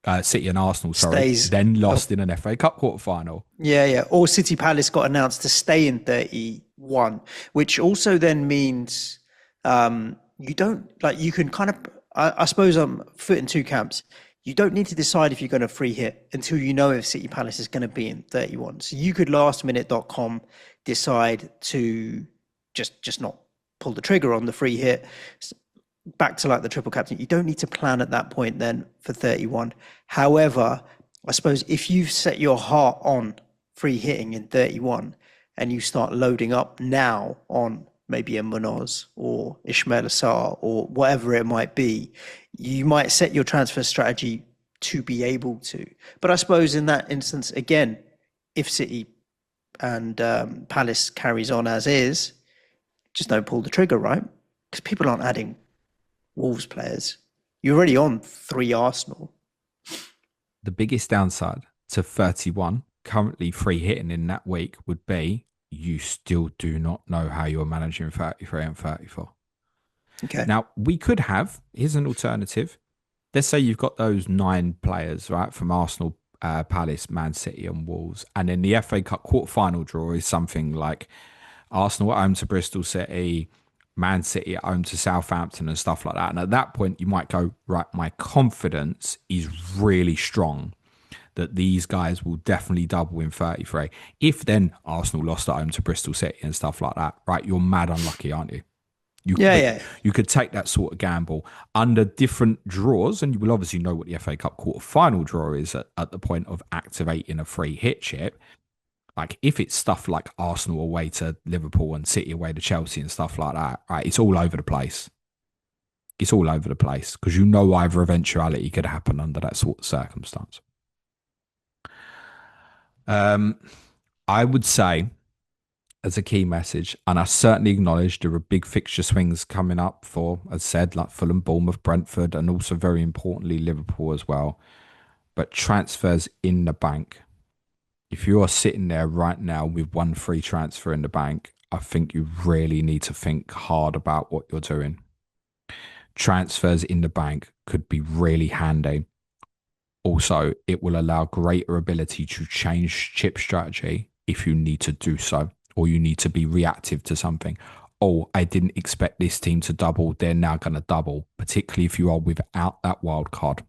Arsenal, Stays. then lost in an FA Cup quarter-final? Yeah. Or City Palace got announced to stay in 31, which also then means you don't like you can kind of. I suppose I'm foot in two camps. You don't need to decide if you're going to free hit until you know if City Palace is going to be in 31. So you could lastminute.com decide to just not pull the trigger on the free hit. Back to like the triple captain. You don't need to plan at that point then for 31. However, I suppose if you've set your heart on free hitting in 31 and you start loading up now on maybe a Munoz or Ismail Assar or whatever it might be, you might set your transfer strategy to be able to. But I suppose in that instance, again, if City and Palace carries on as is, just don't pull the trigger, right? Because people aren't adding Wolves players. You're already on 3 Arsenal. The biggest downside to 31 currently free hitting in that week would be you still do not know how you're managing 33 and 34. Okay. Now, we could have, here's an alternative. Let's say you've got those 9 players, right, from Arsenal, Palace, Man City and Wolves. And then the FA Cup quarter-final draw is something like Arsenal at home to Bristol City, Man City at home to Southampton and stuff like that. And at that point, you might go, right, my confidence is really strong that these guys will definitely double in 33. If then Arsenal lost at home to Bristol City and stuff like that, right, you're mad unlucky, aren't you? You could take that sort of gamble under different draws, and you will obviously know what the FA Cup quarter-final draw is at the point of activating a free hit chip. Like if it's stuff like Arsenal away to Liverpool and City away to Chelsea and stuff like that, right, it's all over the place. It's all over the place because you know either eventuality could happen under that sort of circumstance. I would say as a key message, and I certainly acknowledge there are big fixture swings coming up for, as said, like Fulham, Bournemouth, Brentford, and also very importantly, Liverpool as well. But transfers in the bank. If you are sitting there right now with one free transfer in the bank, I think you really need to think hard about what you're doing. Transfers in the bank could be really handy. Also, it will allow greater ability to change chip strategy if you need to do so, or you need to be reactive to something. Oh, I didn't expect this team to double. They're now going to double, particularly if you are without that wild card.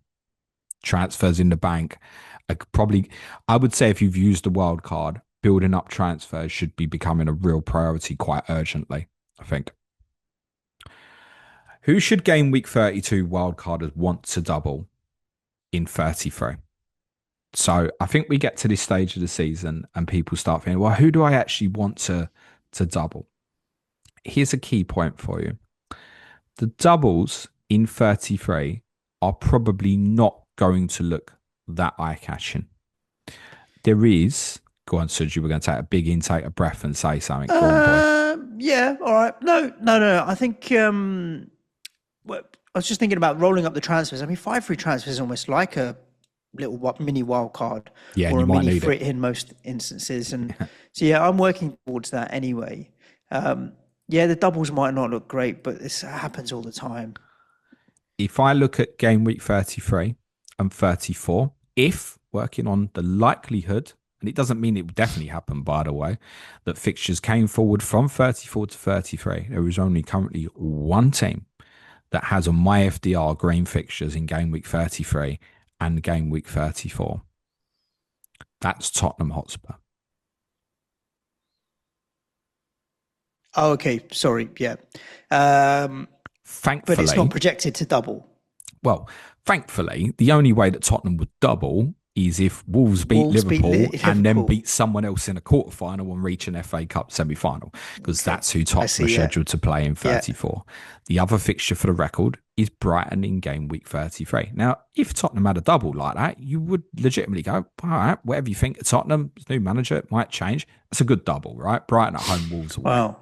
Transfers in the bank, I would say if you've used the wild card, building up transfers should be becoming a real priority quite urgently, I think. Who should game week 32 wildcarders want to double in 33? So I think we get to this stage of the season and people start thinking, well, who do I actually want to double? Here's a key point for you. The doubles in 33 are probably not going to look that eye-catching. There is... Go on, Suj, you were going to take a big intake of breath and say something. Go on, boy. Yeah, all right. No. I think... I was just thinking about rolling up the transfers. I mean, 5 free transfers is almost like a little mini wild card, or a mini free in most instances. And so, yeah, I'm working towards that anyway. The doubles might not look great, but this happens all the time. If I look at game week 33 and 34, if working on the likelihood, and it doesn't mean it would definitely happen, by the way, that fixtures came forward from 34 to 33, there is only currently one team that has on my FDR green fixtures in game week 33 and game week 34. That's Tottenham Hotspur. Oh, okay. Sorry. Yeah. Thankfully, but it's not projected to double. Well, thankfully, the only way that Tottenham would double is if Wolves beat Liverpool and then beat someone else in a quarterfinal and reach an FA Cup semi-final, because that's who Tottenham are scheduled to play in 34. Yeah. The other fixture for the record is Brighton in game week 33. Now, if Tottenham had a double like that, you would legitimately go, all right, whatever you think of Tottenham, new manager, it might change. It's a good double, right? Brighton at home, Wolves away. Wow.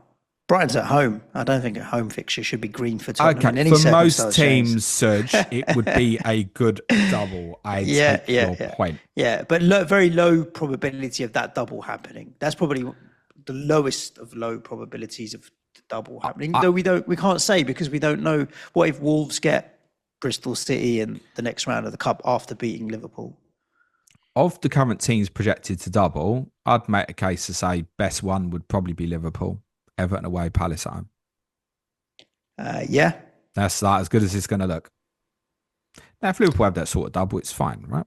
Brighton's at home. I don't think a home fixture should be green for Tottenham in Okay, any for circumstance, most James. teams, Suj, it would be a good double. I Yeah, take yeah, your yeah. point. Yeah, but very low probability of that double happening. That's probably the lowest of low probabilities of the double happening. I, Though we can't say because we don't know what if Wolves get Bristol City in the next round of the cup after beating Liverpool. of the current teams projected to double, I'd make a case to say best one would probably be Liverpool, Everton away, Palace at home. Yeah, That's like as good as it's going to look. Now, if Liverpool have that sort of double, it's fine, right?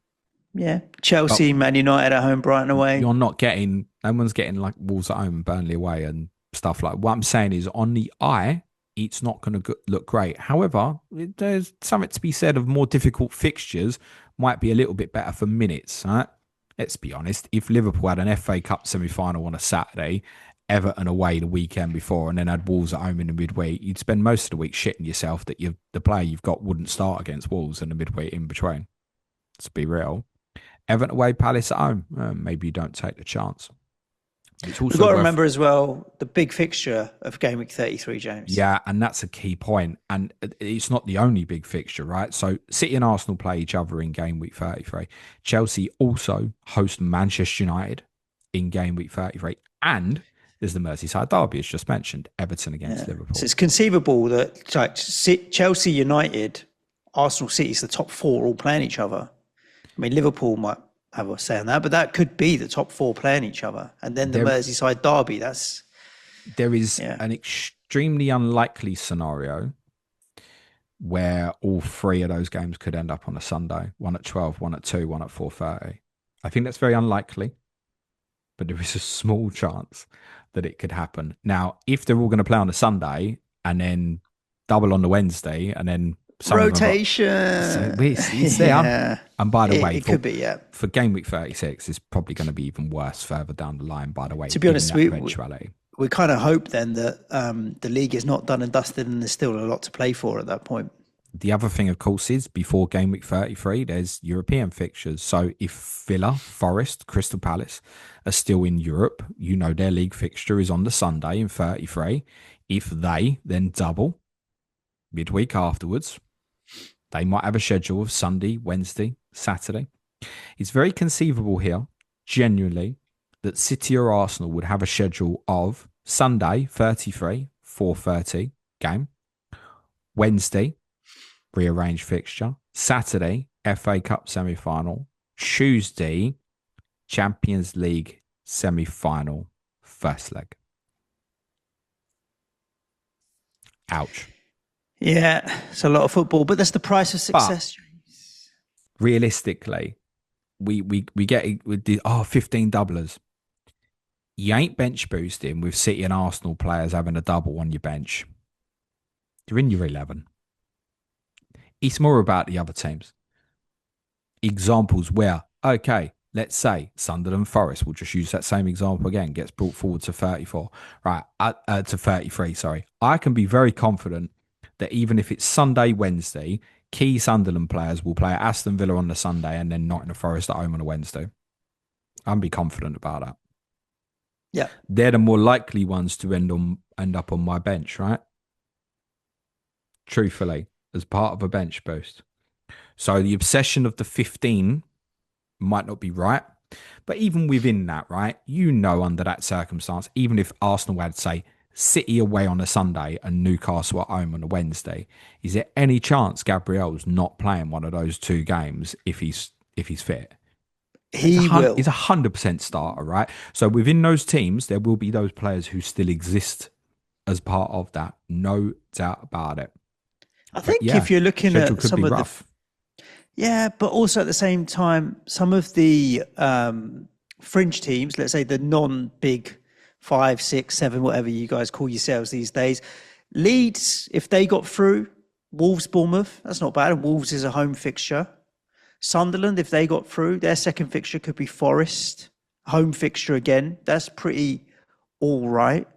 yeah. But Chelsea, Man United at home, Brighton away. you're not getting, no one's getting like Wolves at home and Burnley away and stuff like. What I'm saying is, on the eye, it's not going to look great. However, there's something to be said of more difficult fixtures might be a little bit better for minutes, right? Let's be honest. If Liverpool had an FA Cup semi-final on a Saturday, Everton away the weekend before, and then had Wolves at home in the midweek, you'd spend most of the week shitting yourself that the player you've got wouldn't start against Wolves in the midweek in between. Let's be real. Everton away, Palace at home. Maybe you don't take the chance. It's also We've got to remember as well the big fixture of Game Week 33, James. Yeah, and that's a key point. And it's not the only big fixture, right? So City and Arsenal play each other in Game Week 33. Chelsea also host Manchester United in Game Week 33. And there's the Merseyside derby, as just mentioned, Everton against Liverpool. So it's conceivable that like, Chelsea, United, Arsenal, City is the top four all playing each other. I mean, Liverpool might have a say on that, but that could be the top four playing each other. And then the Merseyside derby, there is an extremely unlikely scenario where all three of those games could end up on a Sunday, one at 12, one at 2, one at 4:30. I think that's very unlikely, but there is a small chance that it could happen. Now, if they're all going to play on a Sunday and then double on the Wednesday and then rotation. It's there. Yeah. And by the way, it could be, for Game Week 36, it's probably going to be even worse further down the line, by the way. To be honest, we kind of hope then that the league is not done and dusted and there's still a lot to play for at that point. The other thing, of course, is before Game Week 33, there's European fixtures. So if Villa, Forest, Crystal Palace are still in Europe, you know their league fixture is on the Sunday in 33. If they then double midweek afterwards, they might have a schedule of Sunday, Wednesday, Saturday. It's very conceivable here, genuinely, that City or Arsenal would have a schedule of Sunday, 33, 4:30 game, Wednesday, rearranged fixture, Saturday, FA Cup semi-final, Tuesday, Champions League semi-final, first leg. Ouch. Yeah, it's a lot of football, but that's the price of success. But realistically, we get it with the 15 doublers. You ain't bench boosting with City and Arsenal players having a double on your bench. You're in your 11. It's more about the other teams. Examples where, okay, let's say Sunderland Forest, we'll just use that same example again, gets brought forward to 34, right? To 33, sorry. I can be very confident that even if it's Sunday, Wednesday, key Sunderland players will play at Aston Villa on the Sunday and then Nottingham Forest at home on a Wednesday. I'll be confident about that. Yeah. They're the more likely ones to end up on my bench, right? Truthfully, as part of a bench boost. So the obsession of the 15 might not be right. But even within that, right, you know, under that circumstance, even if Arsenal had, say, City away on a Sunday and Newcastle at home on a Wednesday, is there any chance Gabriel's not playing one of those two games if he's fit? He will. He's 100% starter, right? So within those teams, there will be those players who still exist as part of that. No doubt about it. I think if you're looking at some of rough. but also at the same time, some of the fringe teams, let's say the non-big 5, 6, 7, whatever you guys call yourselves these days, Leeds, if they got through, Wolves, Bournemouth, that's not bad. And Wolves is a home fixture. Sunderland, if they got through, their second fixture could be Forest, home fixture again. That's pretty all right.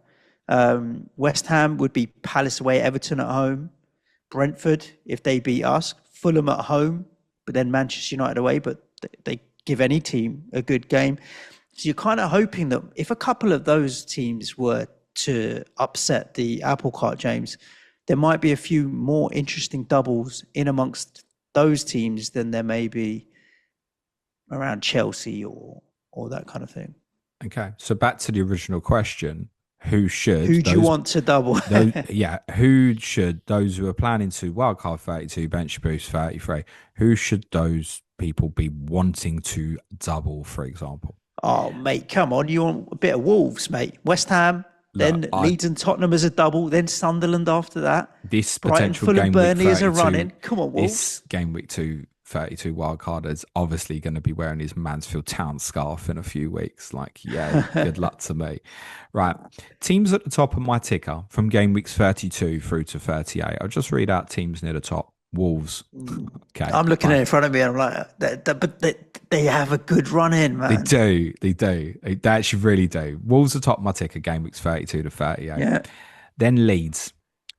West Ham would be Palace away, Everton at home. Brentford, if they beat us. Fulham at home, but then Manchester United away, but they give any team a good game. So you're kind of hoping that if a couple of those teams were to upset the apple cart, James, there might be a few more interesting doubles in amongst those teams than there may be around Chelsea or that kind of thing. Okay, so back to the original question: who should Who do you want to double? who should those who are planning to wildcard 32, bench boost 33? Who should those people be wanting to double, for example? Oh, mate, come on. You want a bit of Wolves, mate. West Ham, Look, then Leeds and Tottenham as a double, then Sunderland after that. This Brighton, potential Fulham, game Burnley week as a 32, run-in. Come on, Wolves. this game week 32 wildcard is obviously going to be wearing his Mansfield Town scarf in a few weeks. Like, yeah, good luck to me. Right. Teams at the top of my ticker from game weeks 32 through to 38. I'll just read out teams near the top. Wolves. Okay. I'm looking at it in front of me and I'm like, but they have a good run in, man. They do. They actually really do. Wolves are top of my ticker, game weeks 32 to 38. Yeah. Then Leeds.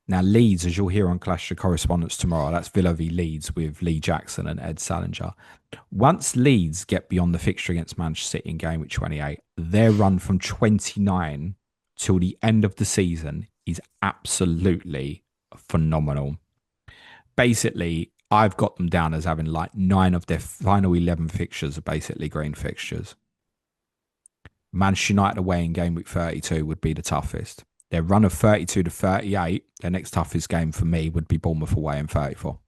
Now, Leeds, as you'll hear on Clash of Correspondence tomorrow, that's Villa v Leeds with Lee Jackson and Ed Salinger. Once Leeds get beyond the fixture against Manchester City in game week 28, their run from 29 till the end of the season is absolutely phenomenal. Basically, I've got them down as having like 9 of their final 11 fixtures are basically green fixtures. Manchester United away in game week 32 would be the toughest. Their run of 32 to 38, their next toughest game for me would be Bournemouth away in 34.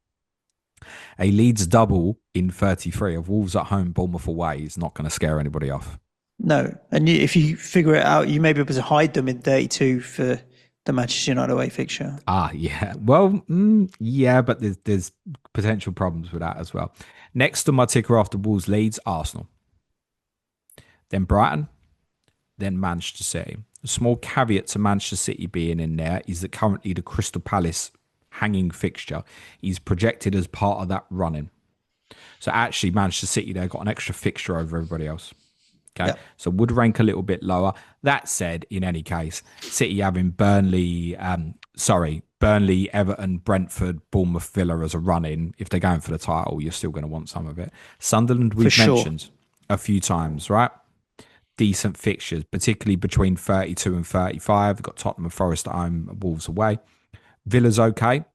A Leeds double in 33 of Wolves at home, Bournemouth away is not going to scare anybody off. No. And if you figure it out, you may be able to hide them in 32 for the Manchester United away fixture. Yeah. Well, yeah, but there's potential problems with that as well. Next on my ticker after Wolves, Leeds, Arsenal. Then Brighton, then Manchester City. A small caveat to Manchester City being in there is that currently the Crystal Palace hanging fixture is projected as part of that running. So actually, Manchester City, they've got an extra fixture over everybody else. Okay, yep. So would rank a little bit lower. That said, in any case, City having Burnley, Everton, Brentford, Bournemouth, Villa as a run-in. If they're going for the title, you're still going to want some of it. Sunderland, we've mentioned a few times, right? Decent fixtures, particularly between 32 and 35. We've got Tottenham and Forest at home, Wolves away. Villa's okay.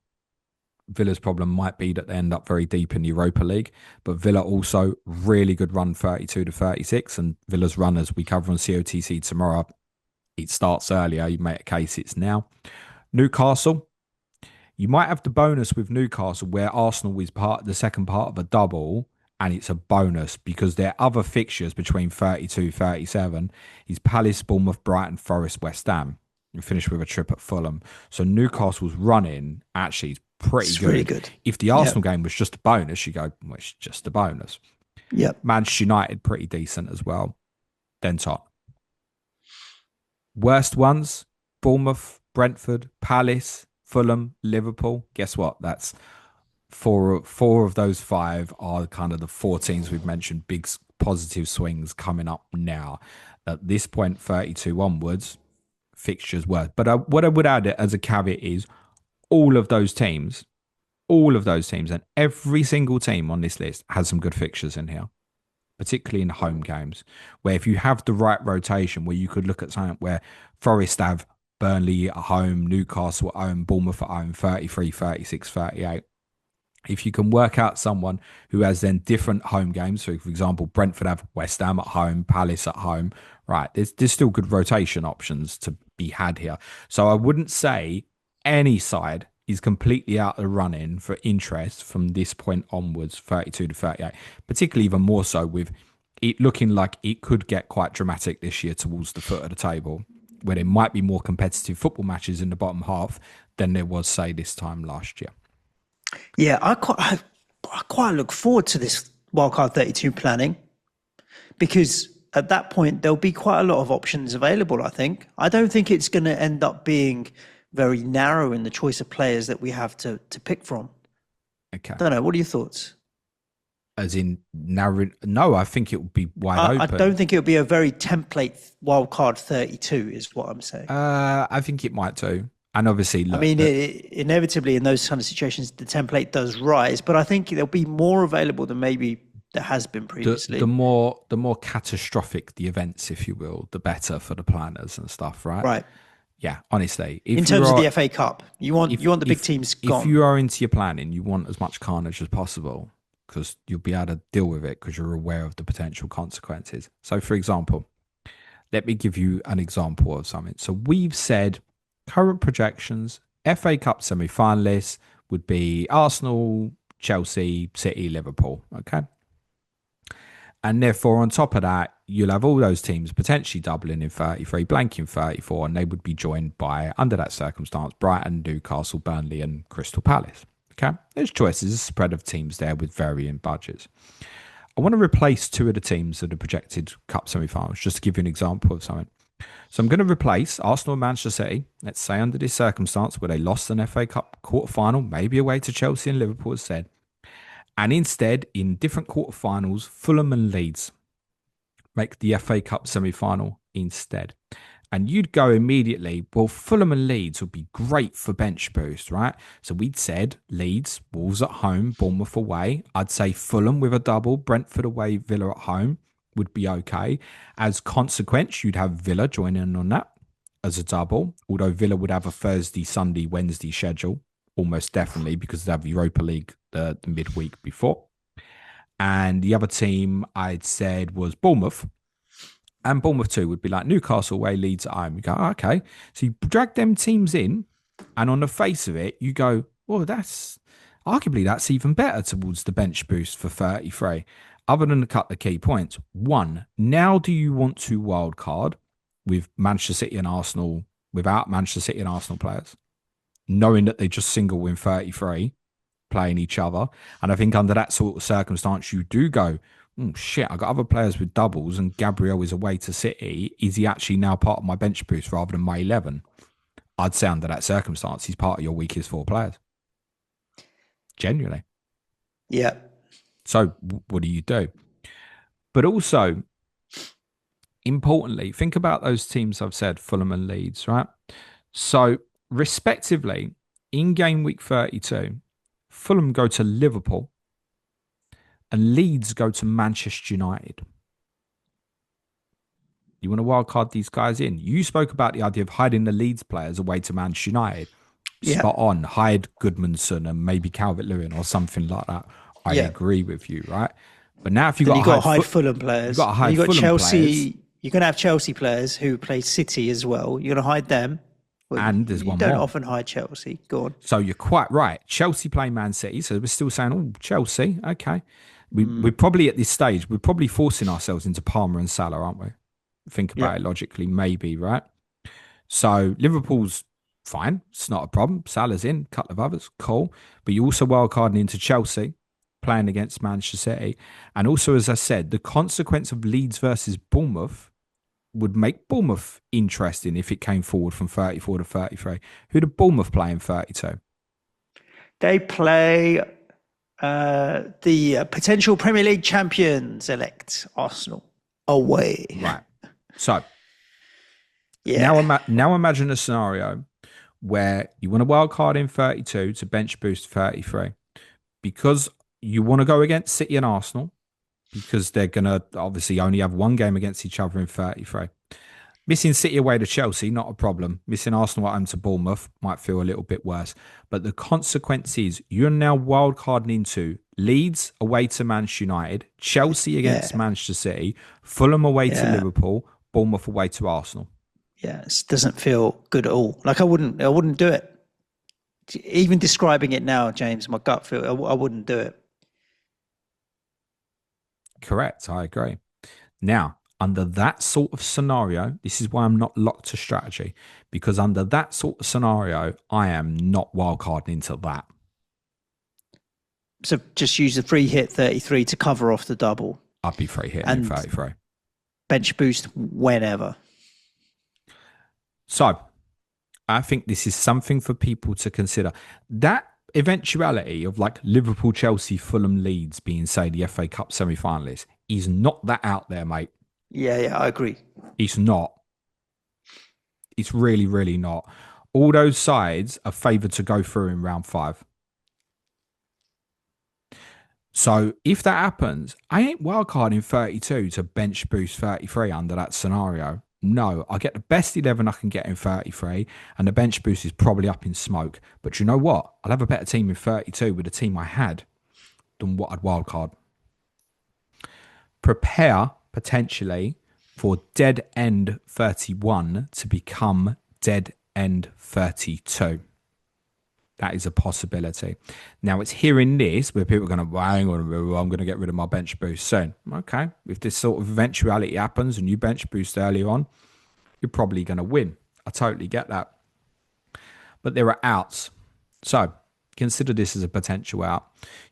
Villa's problem might be that they end up very deep in the Europa League, but Villa also really good run 32 to 36, and Villa's run, as we cover on COTC tomorrow, it starts earlier. You make a case it's now. Newcastle, you might have the bonus with Newcastle where Arsenal is the second part of a double, and it's a bonus because their other fixtures between 32 37 is Palace, Bournemouth, Brighton, Forest, West Ham. You finish with a trip at Fulham. So Newcastle's running actually is pretty good. Really good. If the Arsenal game was just a bonus, you go, well, it's just a bonus. Yep. Manchester United, pretty decent as well. Then top. Worst ones, Bournemouth, Brentford, Palace, Fulham, Liverpool. Guess what? That's four of those 5 are kind of the 4 teams we've mentioned. Big positive swings coming up now. At this point, 32 onwards, fixtures worse. But what I would add as a caveat is all of those teams, and every single team on this list has some good fixtures in here, particularly in home games, where if you have the right rotation, where you could look at something where Forest have Burnley at home, Newcastle at home, Bournemouth at home, 33, 36, 38. If you can work out someone who has then different home games, so for example, Brentford have West Ham at home, Palace at home, right, there's still good rotation options to be had here. So I wouldn't say any side is completely out of the running for interest from this point onwards, 32 to 38, particularly even more so with it looking like it could get quite dramatic this year towards the foot of the table, where there might be more competitive football matches in the bottom half than there was, say, this time last year. Yeah, I quite look forward to this Wildcard 32 planning because at that point, there'll be quite a lot of options available, I think. I don't think it's going to end up being very narrow in the choice of players that we have to pick from. Okay. I don't know. What are your thoughts? As in narrow? No, I think it will be wide open. I don't think it'll be a very template Wildcard 32 is what I'm saying. I think it might too. And obviously, look, I mean, inevitably in those kind of situations, the template does rise, but I think there'll be more available than maybe there has been previously. The more catastrophic the events, if you will, the better for the planners and stuff, right? Right. Yeah, honestly, In terms of the FA Cup, you want the big teams if gone. you are into your planning, you want as much carnage as possible because you'll be able to deal with it because you're aware of the potential consequences. So, for example, let me give you an example of something. So, we've said current projections: FA Cup semi-finalists would be Arsenal, Chelsea, City, Liverpool. Okay. And therefore, on top of that, you'll have all those teams potentially doubling in 33, blanking 34, and they would be joined by, under that circumstance, Brighton, Newcastle, Burnley, and Crystal Palace. Okay? There's choices, a spread of teams there with varying budgets. I want to replace two of the teams that are projected Cup semi-finals, just to give you an example of something. So I'm going to replace Arsenal and Manchester City, let's say under this circumstance where they lost an FA Cup quarter-final, maybe away to Chelsea and Liverpool, as said. And instead, in different quarterfinals, Fulham and Leeds make the FA Cup semi-final instead. And you'd go immediately, well, Fulham and Leeds would be great for bench boost, right? So we'd said Leeds, Wolves at home, Bournemouth away. I'd say Fulham with a double, Brentford away, Villa at home would be okay. As consequence, you'd have Villa joining in on that as a double, although Villa would have a Thursday, Sunday, Wednesday schedule, almost definitely, because they have Europa League the midweek before. And the other team I'd said was Bournemouth. And Bournemouth too would be like Newcastle away, Leeds at home. You go, okay. So you drag them teams in, and on the face of it, you go, well, that's even better towards the bench boost for 33. Other than a couple of key points. One, now do you want to wildcard with Manchester City and Arsenal without Manchester City and Arsenal players, knowing that they just single win 33, playing each other? And I think under that sort of circumstance, you do go, oh, shit, I got other players with doubles and Gabriel is away to City. Is he actually now part of my bench boost rather than my 11? I'd say under that circumstance, he's part of your weakest four players. Genuinely. Yeah. So what do you do? But also, importantly, think about those teams I've said, Fulham and Leeds, right? So respectively, in game week 32, Fulham go to Liverpool and Leeds go to Manchester United. You want to wildcard these guys in? You spoke about the idea of hiding the Leeds players away to Manchester United. Yeah. Spot on. Hide Goodmanson and maybe Calvert-Lewin or something like that. I agree with you, right? But now if you've got to hide Fulham players, you've got to hide Fulham Chelsea. Players, you're going to have Chelsea players who play City as well. You're going to hide them. Well, and there's one more. You don't often hide Chelsea. Go on. So you're quite right. Chelsea play Man City. So we're still saying, oh, Chelsea. Okay. We're probably at this stage, we're probably forcing ourselves into Palmer and Salah, aren't we? Think about it logically, maybe, right? So Liverpool's fine. It's not a problem. Salah's in, a couple of others, cool. But you also wildcarding into Chelsea, playing against Manchester City. And also, as I said, the consequence of Leeds versus Bournemouth would make Bournemouth interesting if it came forward from 34 to 33. Who did Bournemouth play in 32? They play the potential Premier League champions elect Arsenal away. Right. So now imagine a scenario where you want a wild card in 32 to bench boost 33 because you want to go against City and Arsenal because they're going to obviously only have one game against each other in 33. Missing City away to Chelsea, not a problem. Missing Arsenal at home to Bournemouth might feel a little bit worse. But the consequence is you're now wildcarding into Leeds away to Manchester United, Chelsea against Manchester City, Fulham away to Liverpool, Bournemouth away to Arsenal. Yeah, it doesn't feel good at all. Like I wouldn't do it. Even describing it now, James, my gut feel, I wouldn't do it. Correct, I agree. Now, under that sort of scenario, this is why I'm not locked to strategy, because under that sort of scenario, I am not wildcarding into that. So just use the free hit 33 to cover off the double. I'd be free hitting in 33. Bench boost whenever. So I think this is something for people to consider. That eventuality of like Liverpool, Chelsea, Fulham, Leeds being, say, the FA Cup semi-finalists is not that out there, mate. Yeah, I agree. It's not. It's really, really not. All those sides are favoured to go through in round 5. So if that happens, I ain't wildcarding 32 to bench boost 33 under that scenario. No, I get the best 11 I can get in 33, and the bench boost is probably up in smoke. But you know what? I'll have a better team in 32 with the team I had than what I'd wildcard. Prepare potentially for dead end 31 to become dead end 32. That is a possibility. Now, it's hearing this where people are going to, well, hang on, I'm going to get rid of my bench boost soon. Okay. If this sort of eventuality happens and you bench boost early on, you're probably going to win. I totally get that. But there are outs. So consider this as a potential out.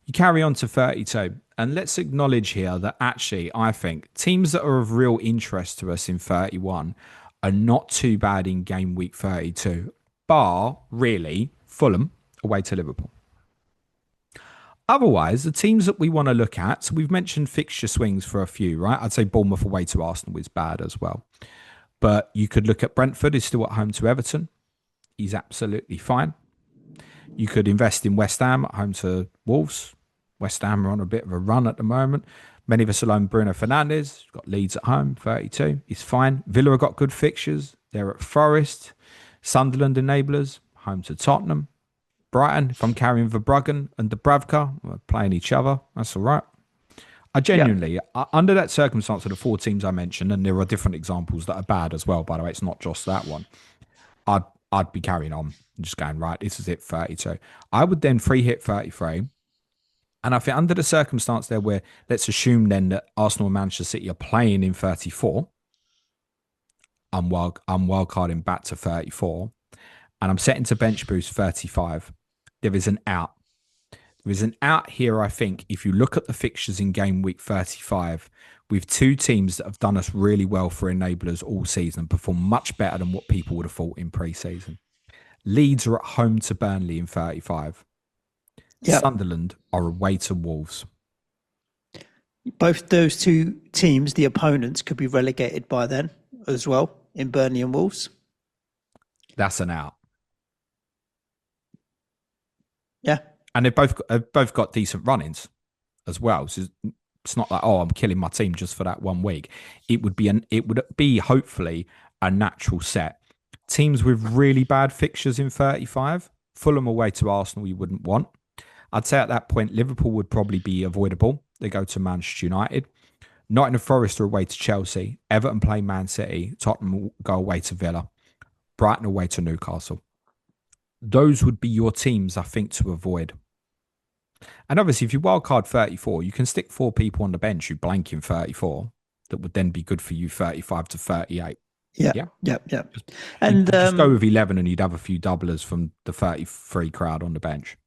You carry on to 32. And let's acknowledge here that actually, I think teams that are of real interest to us in 31 are not too bad in game week 32, bar really Fulham away to Liverpool. Otherwise, the teams that we want to look at, so we've mentioned fixture swings for a few, right? I'd say Bournemouth away to Arsenal is bad as well. But you could look at Brentford, is still at home to Everton. He's absolutely fine. You could invest in West Ham at home to Wolves. West Ham are on a bit of a run at the moment. Many of us alone, Bruno Fernandes, got Leeds at home, 32. He's fine. Villa have got good fixtures. They're at Forest. Sunderland enablers, home to Tottenham. Brighton, if I'm carrying Verbruggen and Dubravka, we're playing each other. That's all right. I genuinely, under that circumstance of the four teams I mentioned, and there are different examples that are bad as well, by the way, it's not just that one, I'd be carrying on and just going, right, this is it, 32. I would then free hit 33. And I think under the circumstance there where, let's assume then that Arsenal and Manchester City are playing in 34, I'm wildcarding back to 34, and I'm setting to bench boost 35. There is an out. There is an out here, I think, if you look at the fixtures in game week 35, with two teams that have done us really well for enablers all season, perform much better than what people would have thought in pre-season. Leeds are at home to Burnley in 35. Yep. Sunderland are away to Wolves. Both those two teams, the opponents, could be relegated by then as well in Burnley and Wolves. That's an out. Yeah. And they've both got decent run-ins as well. So it's not like, oh, I'm killing my team just for that 1 week. It would be hopefully a natural set. Teams with really bad fixtures in 35, Fulham away to Arsenal you wouldn't want. I'd say at that point, Liverpool would probably be avoidable. They go to Manchester United. Nottingham Forest are away to Chelsea. Everton play Man City. Tottenham will go away to Villa. Brighton away to Newcastle. Those would be your teams, I think, to avoid. And obviously, if you wildcard 34, you can stick 4 people on the bench who blank in 34. That would then be good for you 35 to 38. Yeah. And just go with 11 and you'd have a few doublers from the 33 crowd on the bench.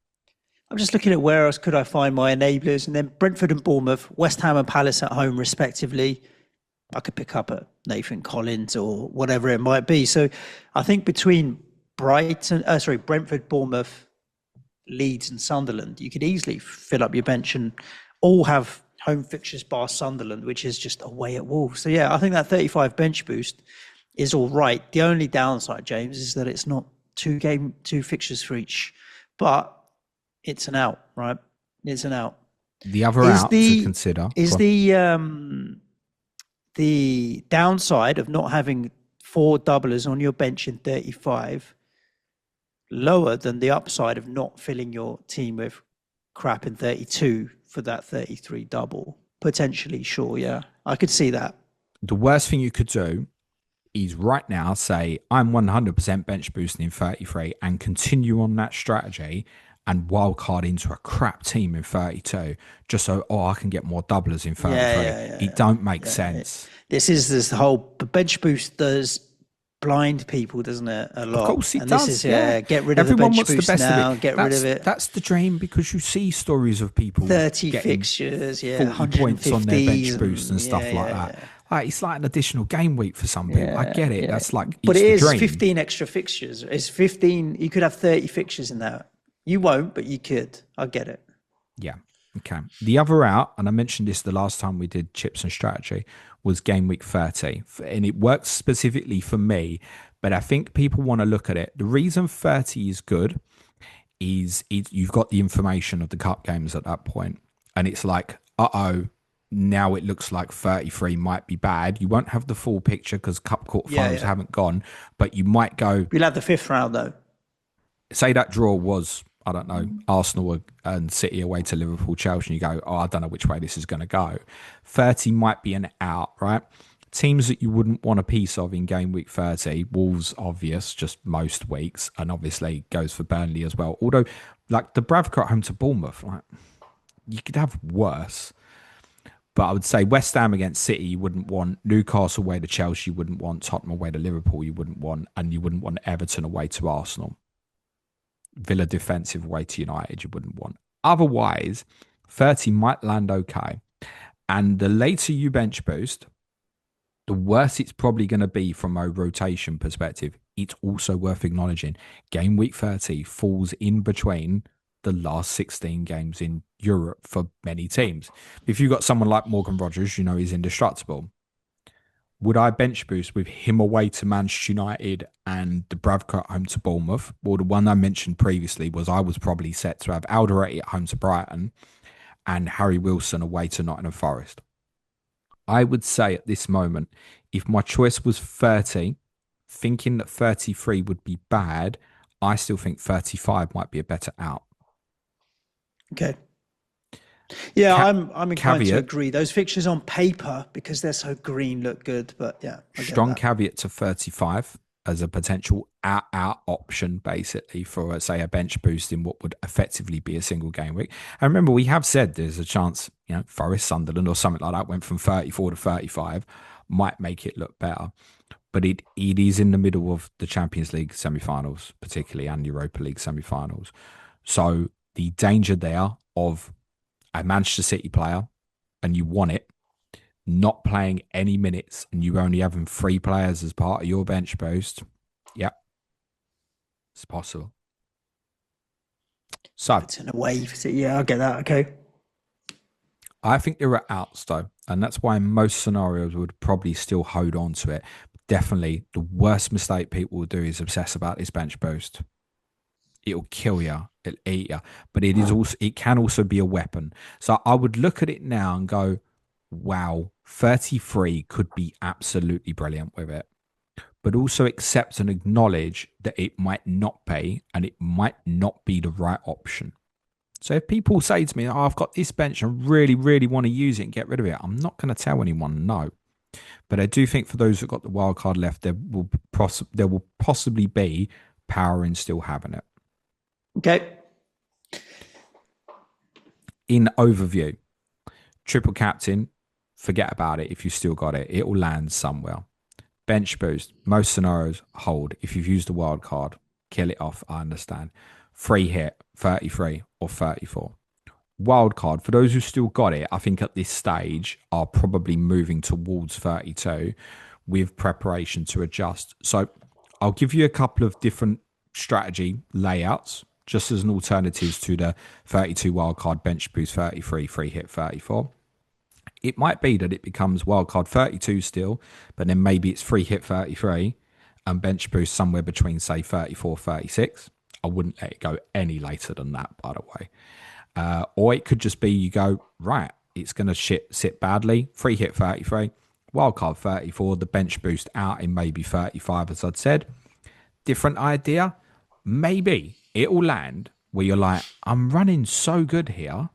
I'm just looking at where else could I find my enablers, and then Brentford and Bournemouth, West Ham and Palace at home respectively. I could pick up a Nathan Collins or whatever it might be. So I think between Brentford, Bournemouth, Leeds and Sunderland, you could easily fill up your bench and all have home fixtures bar Sunderland, which is just away at Wolves. So yeah, I think that 35 bench boost is all right. The only downside, James, is that it's not two fixtures for each, but it's an out, right? It's an out. The other out to consider is the downside of not having 4 doublers on your bench in 35 lower than the upside of not filling your team with crap in 32 for that 33 double. Potentially, sure, yeah. I could see that. The worst thing you could do is right now say, I'm 100% bench boosting in 33 and continue on that strategy and wildcard into a crap team in 32 just so, I can get more doublers in 33. It don't make sense. This is the whole bench boost does blind people, doesn't it? A lot. Of course it does. This is, get rid of Everyone the bench boost now. Get rid of it. That's the dream, because you see stories of people 30 fixtures, 40 points on their bench boost and stuff like that. Like, it's like an additional game week for some people. I get it. That's like, but it is dream. 15 extra fixtures. It's 15. You could have 30 fixtures in that. You won't, but you could. I get it. Yeah. Okay. The other out, and I mentioned this the last time we did chips and strategy, was game week 30. And it works specifically for me, but I think people want to look at it. The reason 30 is good is you've got the information of the cup games at that point. And it's like, now it looks like 33 might be bad. You won't have the full picture because cup quarterfinals haven't gone, but you might go. We'll have the fifth round though. Say that draw was, I don't know, Arsenal and City away to Liverpool, Chelsea, and you go, oh, I don't know which way this is going to go. 30 might be an out, right? Teams that you wouldn't want a piece of in game week 30, Wolves, obvious, just most weeks, and obviously goes for Burnley as well. Although, like the Bravcar at home to Bournemouth, like you could have worse. But I would say West Ham against City, you wouldn't want. Newcastle away to Chelsea, you wouldn't want. Tottenham away to Liverpool, you wouldn't want. And you wouldn't want Everton away to Arsenal. Villa defensive away to United, you wouldn't want. Otherwise, 30 might land okay. And the later you bench boost, the worse it's probably going to be from a rotation perspective. It's also worth acknowledging game week 30 falls in between the last 16 games in Europe for many teams. If you've got someone like Morgan Rogers, you know he's indestructible. Would I bench boost with him away to Manchester United and the Bravcar at home to Bournemouth? Well, the one I mentioned previously was I was probably set to have Alderete at home to Brighton and Harry Wilson away to Nottingham Forest. I would say at this moment, if my choice was 30, thinking that 33 would be bad, I still think 35 might be a better out. Okay. Yeah, I'm inclined to agree. Those fixtures on paper, because they're so green, look good. But yeah, strong caveat to 35 as a potential out option, basically, for, say, a bench boost in what would effectively be a single game week. And remember, we have said there's a chance, Forest, Sunderland or something like that went from 34 to 35, might make it look better. But it is in the middle of the Champions League semi-finals, particularly, and Europa League semi-finals. So the danger there of a Manchester City player, and you want it, not playing any minutes, and you only having 3 players as part of your bench boost, yep, it's possible. So it's in a wave. Yeah, I get that. Okay. I think there are outs though, and that's why in most scenarios would probably still hold on to it. Definitely, the worst mistake people will do is obsess about this bench boost. It'll kill you. It'll eat you. But it can also be a weapon. So I would look at it now and go, wow, 33 could be absolutely brilliant with it. But also accept and acknowledge that it might not be, and it might not be the right option. So if people say to me, oh, I've got this bench, I really, really want to use it and get rid of it, I'm not going to tell anyone no. But I do think for those that got the wild card left, there will possibly be power in still having it. Okay. In overview, triple captain, forget about it if you still got it. It will land somewhere. Bench boost, most scenarios hold. If you've used the wild card, kill it off, I understand. Free hit, 33 or 34. Wild card, for those who still got it, I think at this stage are probably moving towards 32 with preparation to adjust. So I'll give you a couple of different strategy layouts just as an alternative to the 32 wildcard bench boost 33, free hit 34. It might be that it becomes wildcard 32 still, but then maybe it's free hit 33 and bench boost somewhere between, say, 34, 36. I wouldn't let it go any later than that, by the way. Or it could just be you go, right, it's going to sit badly, free hit 33, wildcard 34, the bench boost out in maybe 35, as I'd said. Different idea. Maybe it will land where you're like, I'm running so good here.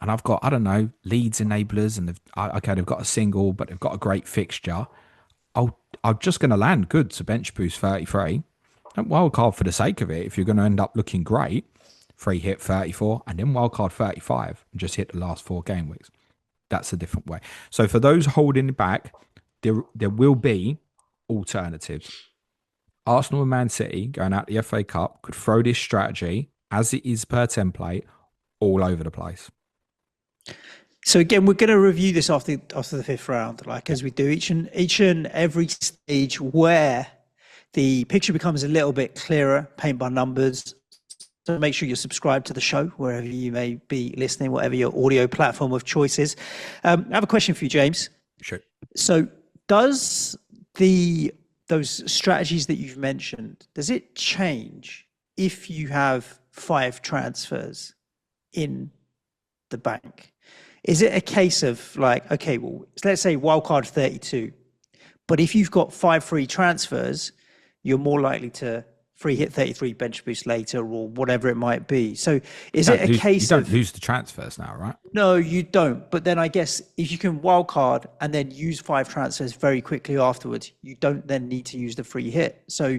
And I've got, I don't know, Leeds enablers, and they've got a single, but they've got a great fixture. I'm just going to land good to bench boost 33. And wildcard for the sake of it, if you're going to end up looking great, free hit 34, and then wildcard 35, and just hit the last 4 game weeks. That's a different way. So for those holding it back, there will be alternatives. Arsenal and Man City going out the FA Cup could throw this strategy, as it is per template, all over the place. So again, we're going to review this after the 5th round, like as we do each and every stage where the picture becomes a little bit clearer, paint by numbers. So make sure you're subscribed to the show wherever you may be listening, whatever your audio platform of choice is. I have a question for you, James. Sure. So does those strategies that you've mentioned, does it change if you have 5 transfers in the bank? is it a case of like, okay, well, let's say wildcard 32, but if you've got 5 free transfers, you're more likely to free hit 33 bench boost later or whatever it might be. So is it a case of... You don't lose the transfers now, right? No, you don't. But then I guess if you can wildcard and then use 5 transfers very quickly afterwards, you don't then need to use the free hit. So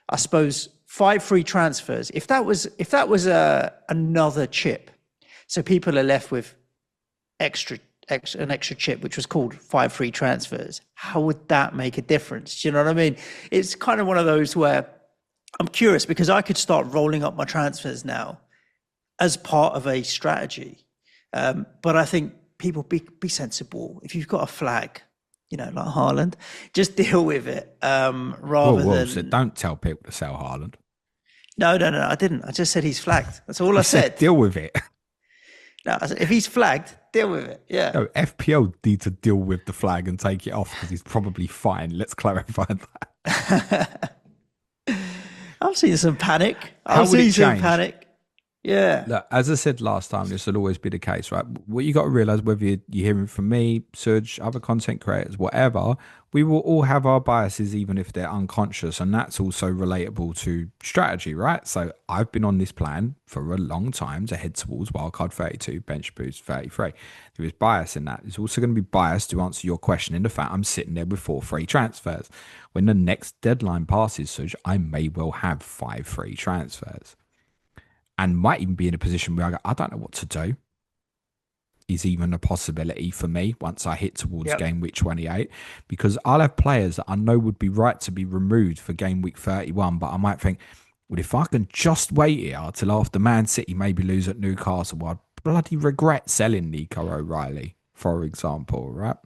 I suppose 5 free transfers, if that was another chip, so people are left with an extra chip, which was called 5 free transfers, how would that make a difference? Do you know what I mean? It's kind of one of those where I'm curious, because I could start rolling up my transfers now as part of a strategy. But I think people be sensible. If you've got a flag, like Haaland, just deal with it rather than... So don't tell people to sell Haaland. No, I didn't. I just said he's flagged. That's all I said. Deal with it. No, I said, if he's flagged, deal with it. Yeah. No, FPL need to deal with the flag and take it off because he's probably fine. Let's clarify that. I've seen some panic. I've seen some panic. Yeah. Look, as I said last time, this will always be the case, right? What you got to realize, whether you're hearing from me, Suj, other content creators, whatever, we will all have our biases, even if they're unconscious. And that's also relatable to strategy, right? So I've been on this plan for a long time to head towards wildcard 32, bench boost 33. There is bias in that. There's also going to be bias to answer your question in the fact I'm sitting there with 4 free transfers. When the next deadline passes, Suj, I may well have 5 free transfers. And might even be in a position where I don't know what to do. Is even a possibility for me once I hit towards game week 28, because I'll have players that I know would be right to be removed for game week 31, but I might think, well, if I can just wait here till after Man City maybe lose at Newcastle, I'd bloody regret selling Nico O'Reilly, for example, right?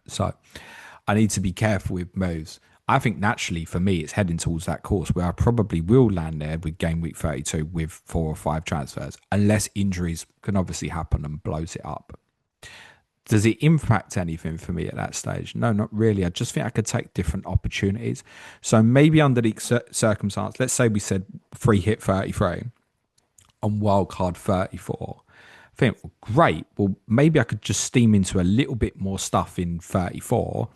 So I need to be careful with moves. I think naturally for me, it's heading towards that course where I probably will land there with game week 32 with 4 or 5 transfers, unless injuries can obviously happen and blows it up. Does it impact anything for me at that stage? No, not really. I just think I could take different opportunities. So maybe under the circumstance, let's say we said free hit 33 on wildcard 34. I think, well, great. Well, maybe I could just steam into a little bit more stuff in 34,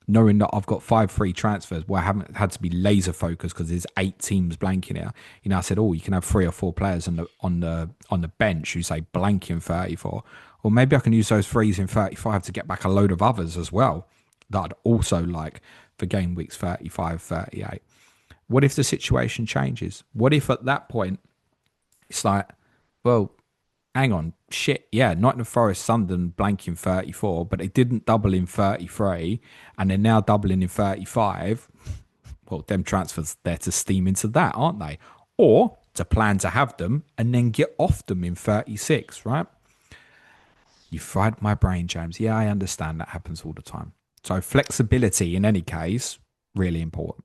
knowing that I've got 5 free transfers where I haven't had to be laser focused because there's 8 teams blanking here. I said, you can have 3 or 4 players on the bench who say blank in 34. Or maybe I can use those 3s in 35 to get back a load of others as well that I'd also like for game weeks 35, 38. What if the situation changes? What if at that point it's like, well, hang on, shit, yeah, Nottingham Forest, Sunderland blanking 34, but they didn't double in 33, and they're now doubling in 35. Well, them transfers there to steam into that, aren't they? Or to plan to have them and then get off them in 36, right? You fried my brain, James. Yeah, I understand that happens all the time. So flexibility, in any case, really important.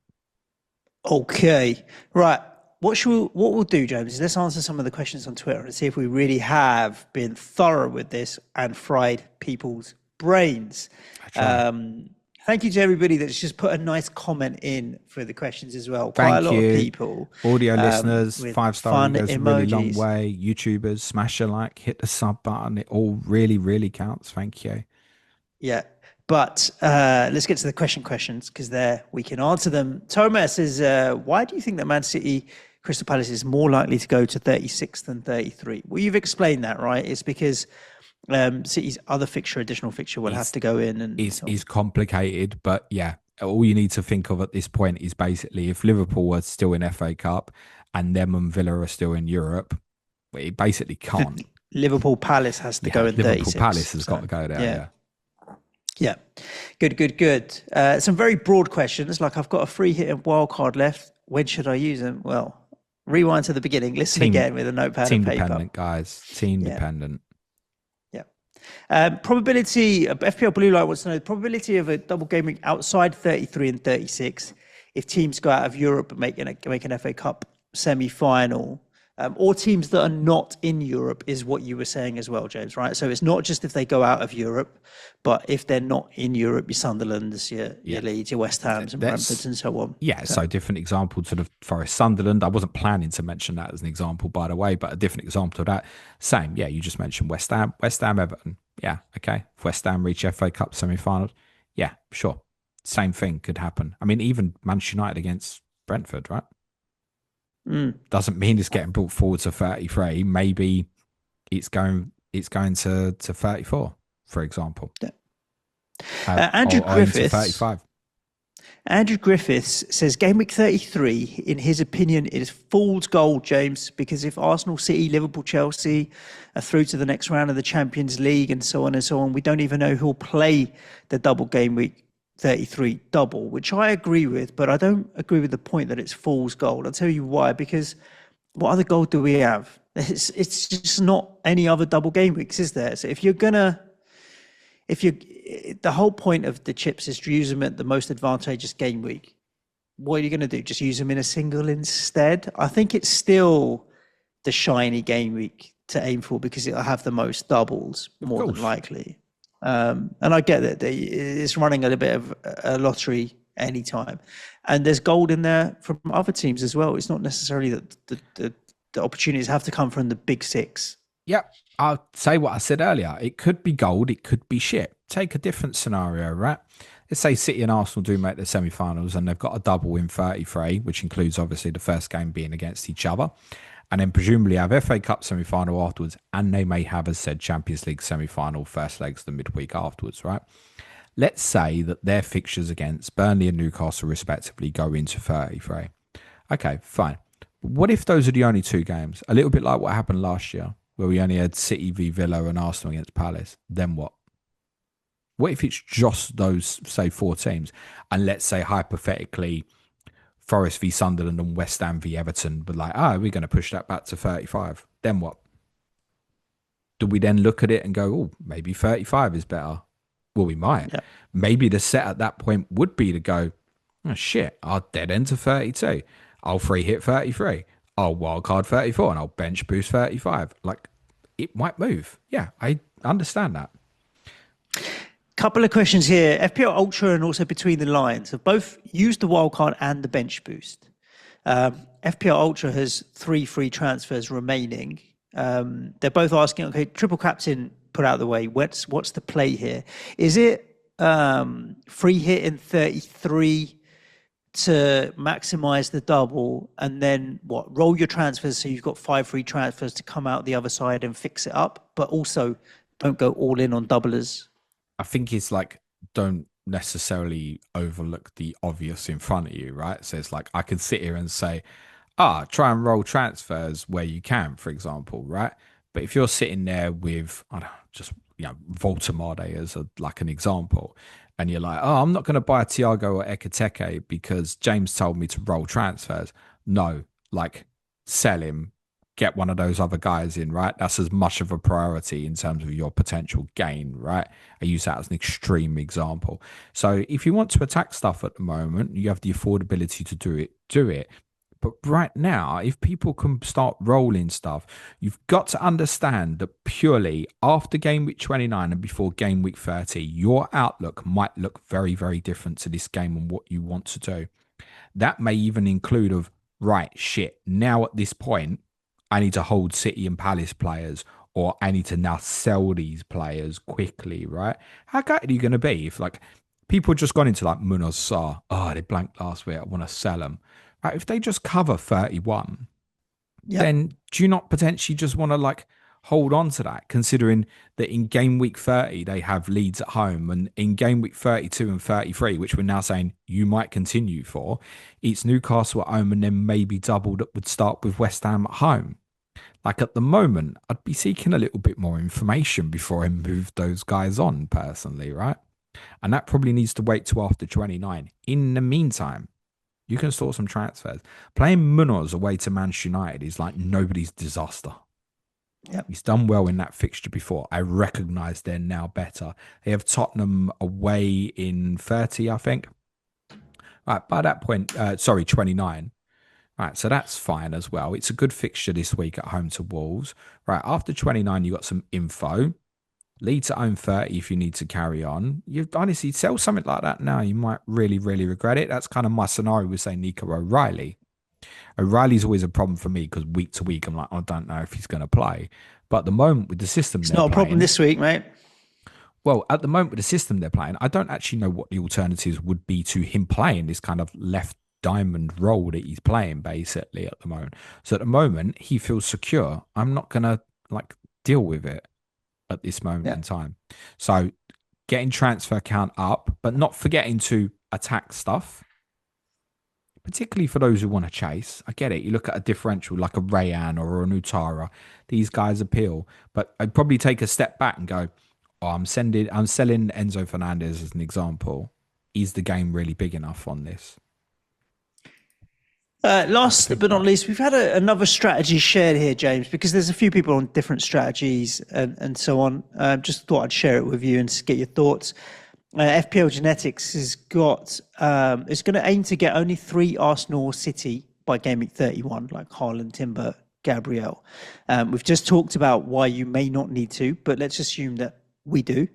Okay, right. What we'll do, James, is let's answer some of the questions on Twitter and see if we really have been thorough with this and fried people's brains. Thank you to everybody that's just put a nice comment in for the questions as well. Quite a lot of people. Audio listeners, 5-star goes a really long way. YouTubers, smash a like, hit the sub button. It all really, really counts. Thank you. Yeah. But let's get to the questions because there we can answer them. Thomas says, why do you think that Man City Crystal Palace is more likely to go to 36 than 33? Well, you've explained that, right? It's because City's other additional fixture will have to go in. And is complicated, but yeah, all you need to think of at this point is basically if Liverpool are still in FA Cup and them and Villa are still in Europe, it basically can't. Liverpool Palace has to go in 36. Liverpool Palace has got to go there, yeah. Yeah, good. Some very broad questions, like I've got a free hit and wildcard left. When should I use them? Well, rewind to the beginning. Listen again with a notepad and paper. Team dependent, guys. Team dependent. Yeah. Probability, FPL Blue Light wants to know the probability of a double game week outside 33 and 36 if teams go out of Europe and make an FA Cup semi-final or teams that are not in Europe is what you were saying as well, James, right? So it's not just if they go out of Europe, but if they're not in Europe, your Sunderlands, your Yeah. Leeds, your West Hams and Brentfords That's and so on. Yeah, So, so different example to the Forest Sunderland. I wasn't planning to mention that as an example, by the way, but a different example of that. Same, yeah, you just mentioned West Ham, Everton. Yeah, okay. If West Ham reach FA Cup semi-finals, yeah, sure. Same thing could happen. I mean, even Manchester United against Brentford, right? Doesn't mean it's getting brought forward to 33. Maybe it's going to 34, for example. yeah. Or into 35. Andrew Griffiths says game week 33, in his opinion, is fool's gold, James, because if Arsenal, City, Liverpool, Chelsea are through to the next round of the Champions League and so on and so on, we don't even know who'll play the double game week 33 double, which I agree with, but I don't agree with the point that it's fool's gold. I'll tell you why, because what other gold do we have? It's just not any other double game weeks, is there? So the whole point of the chips is to use them at the most advantageous game week. What are you going to do? Just use them in a single instead? I think it's still the shiny game week to aim for because it'll have the most doubles more than likely. And I get that it's running a little bit of a lottery anytime. And there's gold in there from other teams as well. It's not necessarily that the opportunities have to come from the big six. Yep. I'll say what I said earlier. It could be gold. It could be shit. Take a different scenario, right? Let's say City and Arsenal do make the semi-finals and they've got a double in 33, which includes obviously the first game being against each other. And then presumably have FA Cup semi-final afterwards. And they may have, as said, Champions League semi-final, first legs the midweek afterwards, right? Let's say that their fixtures against Burnley and Newcastle respectively go into 33. Okay, fine. What if those are the only two games? A little bit like what happened last year, where we only had City v Villa and Arsenal against Palace. Then what? What if it's just those, say, four teams? And let's say, hypothetically, Forest v Sunderland and West Ham v Everton, but like, we're going to push that back to 35. Then what? Do we then look at it and go, oh, maybe 35 is better? Well, we might. Yeah. Maybe the set at that point would be to go, oh, shit, I'll dead end to 32. I'll free hit 33. I'll wildcard 34 and I'll bench boost 35. Like, it might move. Yeah, I understand that. Couple of questions here. FPL Ultra and also Between the Lines have both used the wildcard and the bench boost. FPL Ultra has 3 free transfers remaining. They're both asking, okay, triple captain put out of the way. What's the play here? Is it free hit in 33 to maximize the double and then roll your transfers so you've got 5 free transfers to come out the other side and fix it up, but also don't go all in on doublers? I think it's like, don't necessarily overlook the obvious in front of you, right? So it's like, I could sit here and say, try and roll transfers where you can, for example, right? But if you're sitting there with, I don't know, just, Voltamade as like an example, and you're like, I'm not going to buy Thiago or Ekateke because James told me to roll transfers. No, like, sell him, get one of those other guys in, right? That's as much of a priority in terms of your potential gain, right? I use that as an extreme example. So if you want to attack stuff at the moment, you have the affordability to do it. But right now, if people can start rolling stuff, you've got to understand that purely after game week 29 and before game week 30, your outlook might look very, very different to this game and what you want to do. That may even include of, right, shit, now at this point, I need to hold City and Palace players, or I need to now sell these players quickly, right? How gutted are you going to be if, like, people just gone into, like, Munoz Sarr, they blanked last week, I want to sell them. Right? If they just cover 31, then do you not potentially just want to, like, hold on to that, considering that in game week 30, they have Leeds at home, and in game week 32 and 33, which we're now saying you might continue for, it's Newcastle at home and then maybe double that would start with West Ham at home. Like, at the moment, I'd be seeking a little bit more information before I move those guys on personally, right? And that probably needs to wait till after 29. In the meantime, you can sort some transfers. Playing Munoz away to Manchester United is like nobody's disaster. Yep. He's done well in that fixture before. I recognise they're now better. They have Tottenham away in 30, I think. Right, by that point, 29. Right, so that's fine as well. It's a good fixture this week at home to Wolves. Right, after 29, you got some info. Lead to own 30 if you need to carry on. You honestly sell something like that now. You might really, really regret it. That's kind of my scenario with, say, Nico O'Reilly. O'Reilly's always a problem for me because week to week, I'm like, I don't know if he's going to play. But at the moment with the system It's they're not a problem playing, this week, mate. well, at the moment with the system they're playing, I don't actually know what the alternatives would be to him playing this kind of left diamond role that he's playing basically at the moment. So at the moment, he feels secure. I'm not going to like deal with it at this moment Yeah. in time. So getting transfer count up, but not forgetting to attack stuff, particularly for those who want to chase. I get it. You look at a differential like a Rayan or an Utara, these guys appeal, but I'd probably take a step back and go, oh, I'm selling Enzo Fernandez as an example. Is the game really big enough on this? Last but not least, we've had another strategy shared here, James, because there's a few people on different strategies and so on. Just thought I'd share it with you and get your thoughts. FPL Genetics has got, it's going to aim to get only 3 Arsenal City by game week 31, like Haaland, Timber, Gabriel. We've just talked about why you may not need to, but let's assume that we do.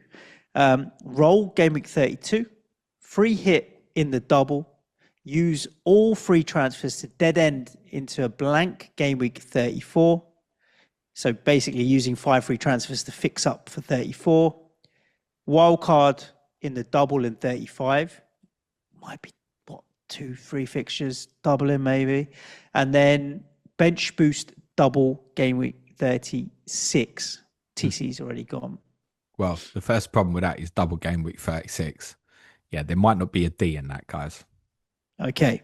Roll game week 32, free hit in the double. Use all free transfers to dead end into a blank game week 34. So basically using 5 free transfers to fix up for 34. Wildcard in the double in 35. Might be, 2-3 fixtures, doubling maybe. And then bench boost double game week 36. TC's already gone. Well, the first problem with that is double game week 36. Yeah, there might not be a D in that, guys. Okay.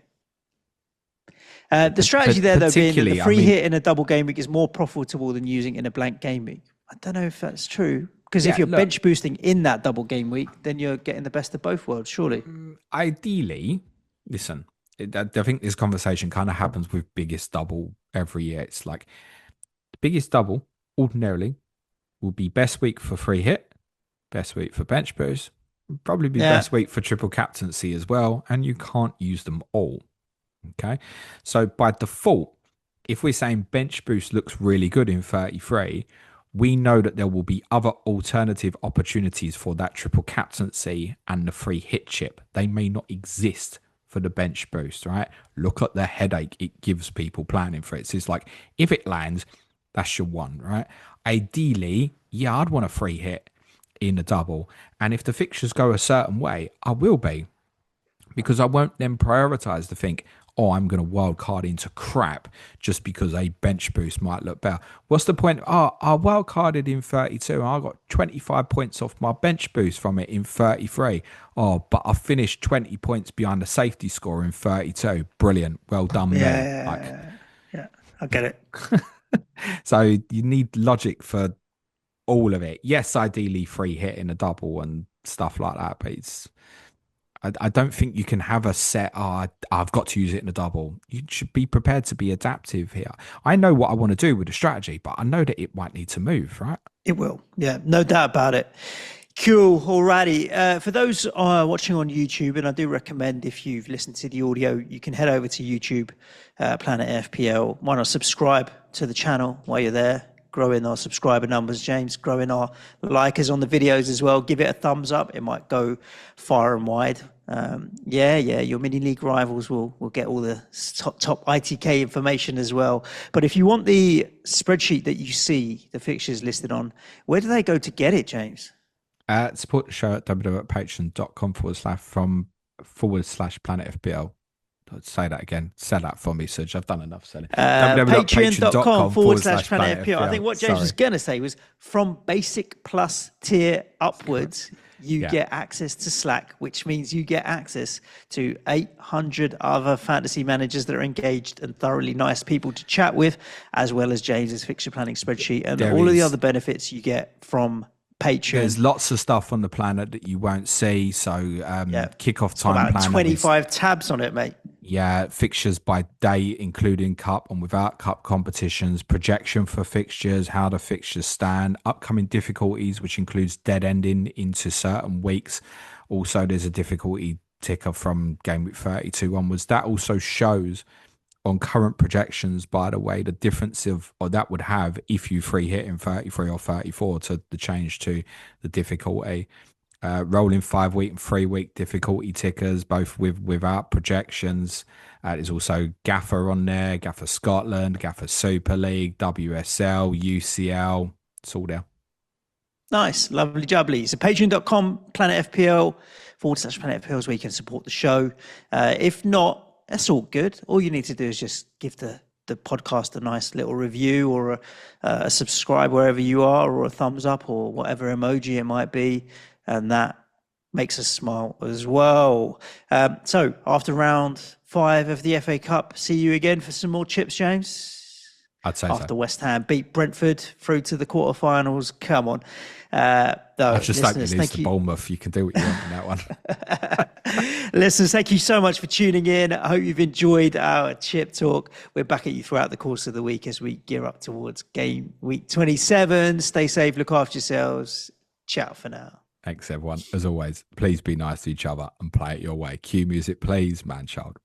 The strategy there, though, being that the free hit in a double game week is more profitable than using in a blank game week. I don't know if that's true. Because if you're bench boosting in that double game week, then you're getting the best of both worlds, surely. Ideally, listen, I think this conversation kind of happens with biggest double every year. It's like the biggest double ordinarily will be best week for free hit, best week for bench boost, probably be best week for triple captaincy as well, and you can't use them all. Okay, so by default, if we're saying bench boost looks really good in 33, we know that there will be other alternative opportunities for that triple captaincy and the free hit chip. They may not exist for the bench boost, right? Look at the headache it gives people planning for it. So it's like, if it lands, that's your one, right? Ideally, yeah, I'd want a free hit in a double. And if the fixtures go a certain way, I will be. Because I won't then prioritize to think, oh, I'm going to wild card into crap just because a bench boost might look better. What's the point? Oh, I wild carded in 32 and I got 25 points off my bench boost from it in 33. Oh, but I finished 20 points behind the safety score in 32. Brilliant. Well done, Yeah, I get it. So you need logic for all of it. Yes, ideally free hit in a double and stuff like that, but I don't think you can have a set, I've got to use it in a double. You should be prepared to be adaptive here. I know what I want to do with the strategy, but I know that it might need to move, right? It will. Yeah, no doubt about it. Cool. Alrighty. For those watching on YouTube, and I do recommend if you've listened to the audio, you can head over to YouTube, Planet FPL. Why not subscribe to the channel while you're there? Growing our subscriber numbers, James, growing our likers on the videos as well. Give it a thumbs up. It might go far and wide. Your mini league rivals will get all the top ITK information as well. But if you want the spreadsheet that you see the fixtures listed on, where do they go to get it, James? Support the show at www.patreon.com/Planet FPL. Say that again. Say that for me, Suj. I've done enough selling. Patreon.com/Planet FPL. I think what James was going to say was from basic plus tier upwards, you get access to Slack, which means you get access to 800 other fantasy managers that are engaged and thoroughly nice people to chat with, as well as James's fixture planning spreadsheet and all of the other benefits you get from Patreon. There's lots of stuff on the planet that you won't see. So kickoff time about 25 tabs on it, mate. Yeah, fixtures by day, including cup and without cup competitions, projection for fixtures, how the fixtures stand, upcoming difficulties, which includes dead ending into certain weeks. Also, there's a difficulty ticker from game week 32 onwards. That also shows on current projections, by the way, the difference of, or that would have if you free hit in 33 or 34 to the change to the difficulty. Rolling 5 week and 3 week difficulty tickers, both without projections. There's also Gaffer on there, Gaffer Scotland, Gaffer Super League, WSL, UCL. It's all there. Nice, lovely jubbly. So patreon.com, Planet FPL, /Planet FPL is where you can support the show. If not, that's all good. All you need to do is just give the podcast a nice little review or a subscribe wherever you are, or a thumbs up or whatever emoji it might be. And that makes us smile as well. So after round 5 of the FA Cup, see you again for some more chips, James. I'd say after so. West Ham beat Brentford through to the quarterfinals. Come on. I just hope you lose to Bournemouth. You can do what you want in that one. Listeners, thank you so much for tuning in. I hope you've enjoyed our chip talk. We're back at you throughout the course of the week as we gear up towards game week 27. Stay safe, look after yourselves. Ciao for now. Thanks, everyone. As always, please be nice to each other and play it your way. Cue music, please, man child.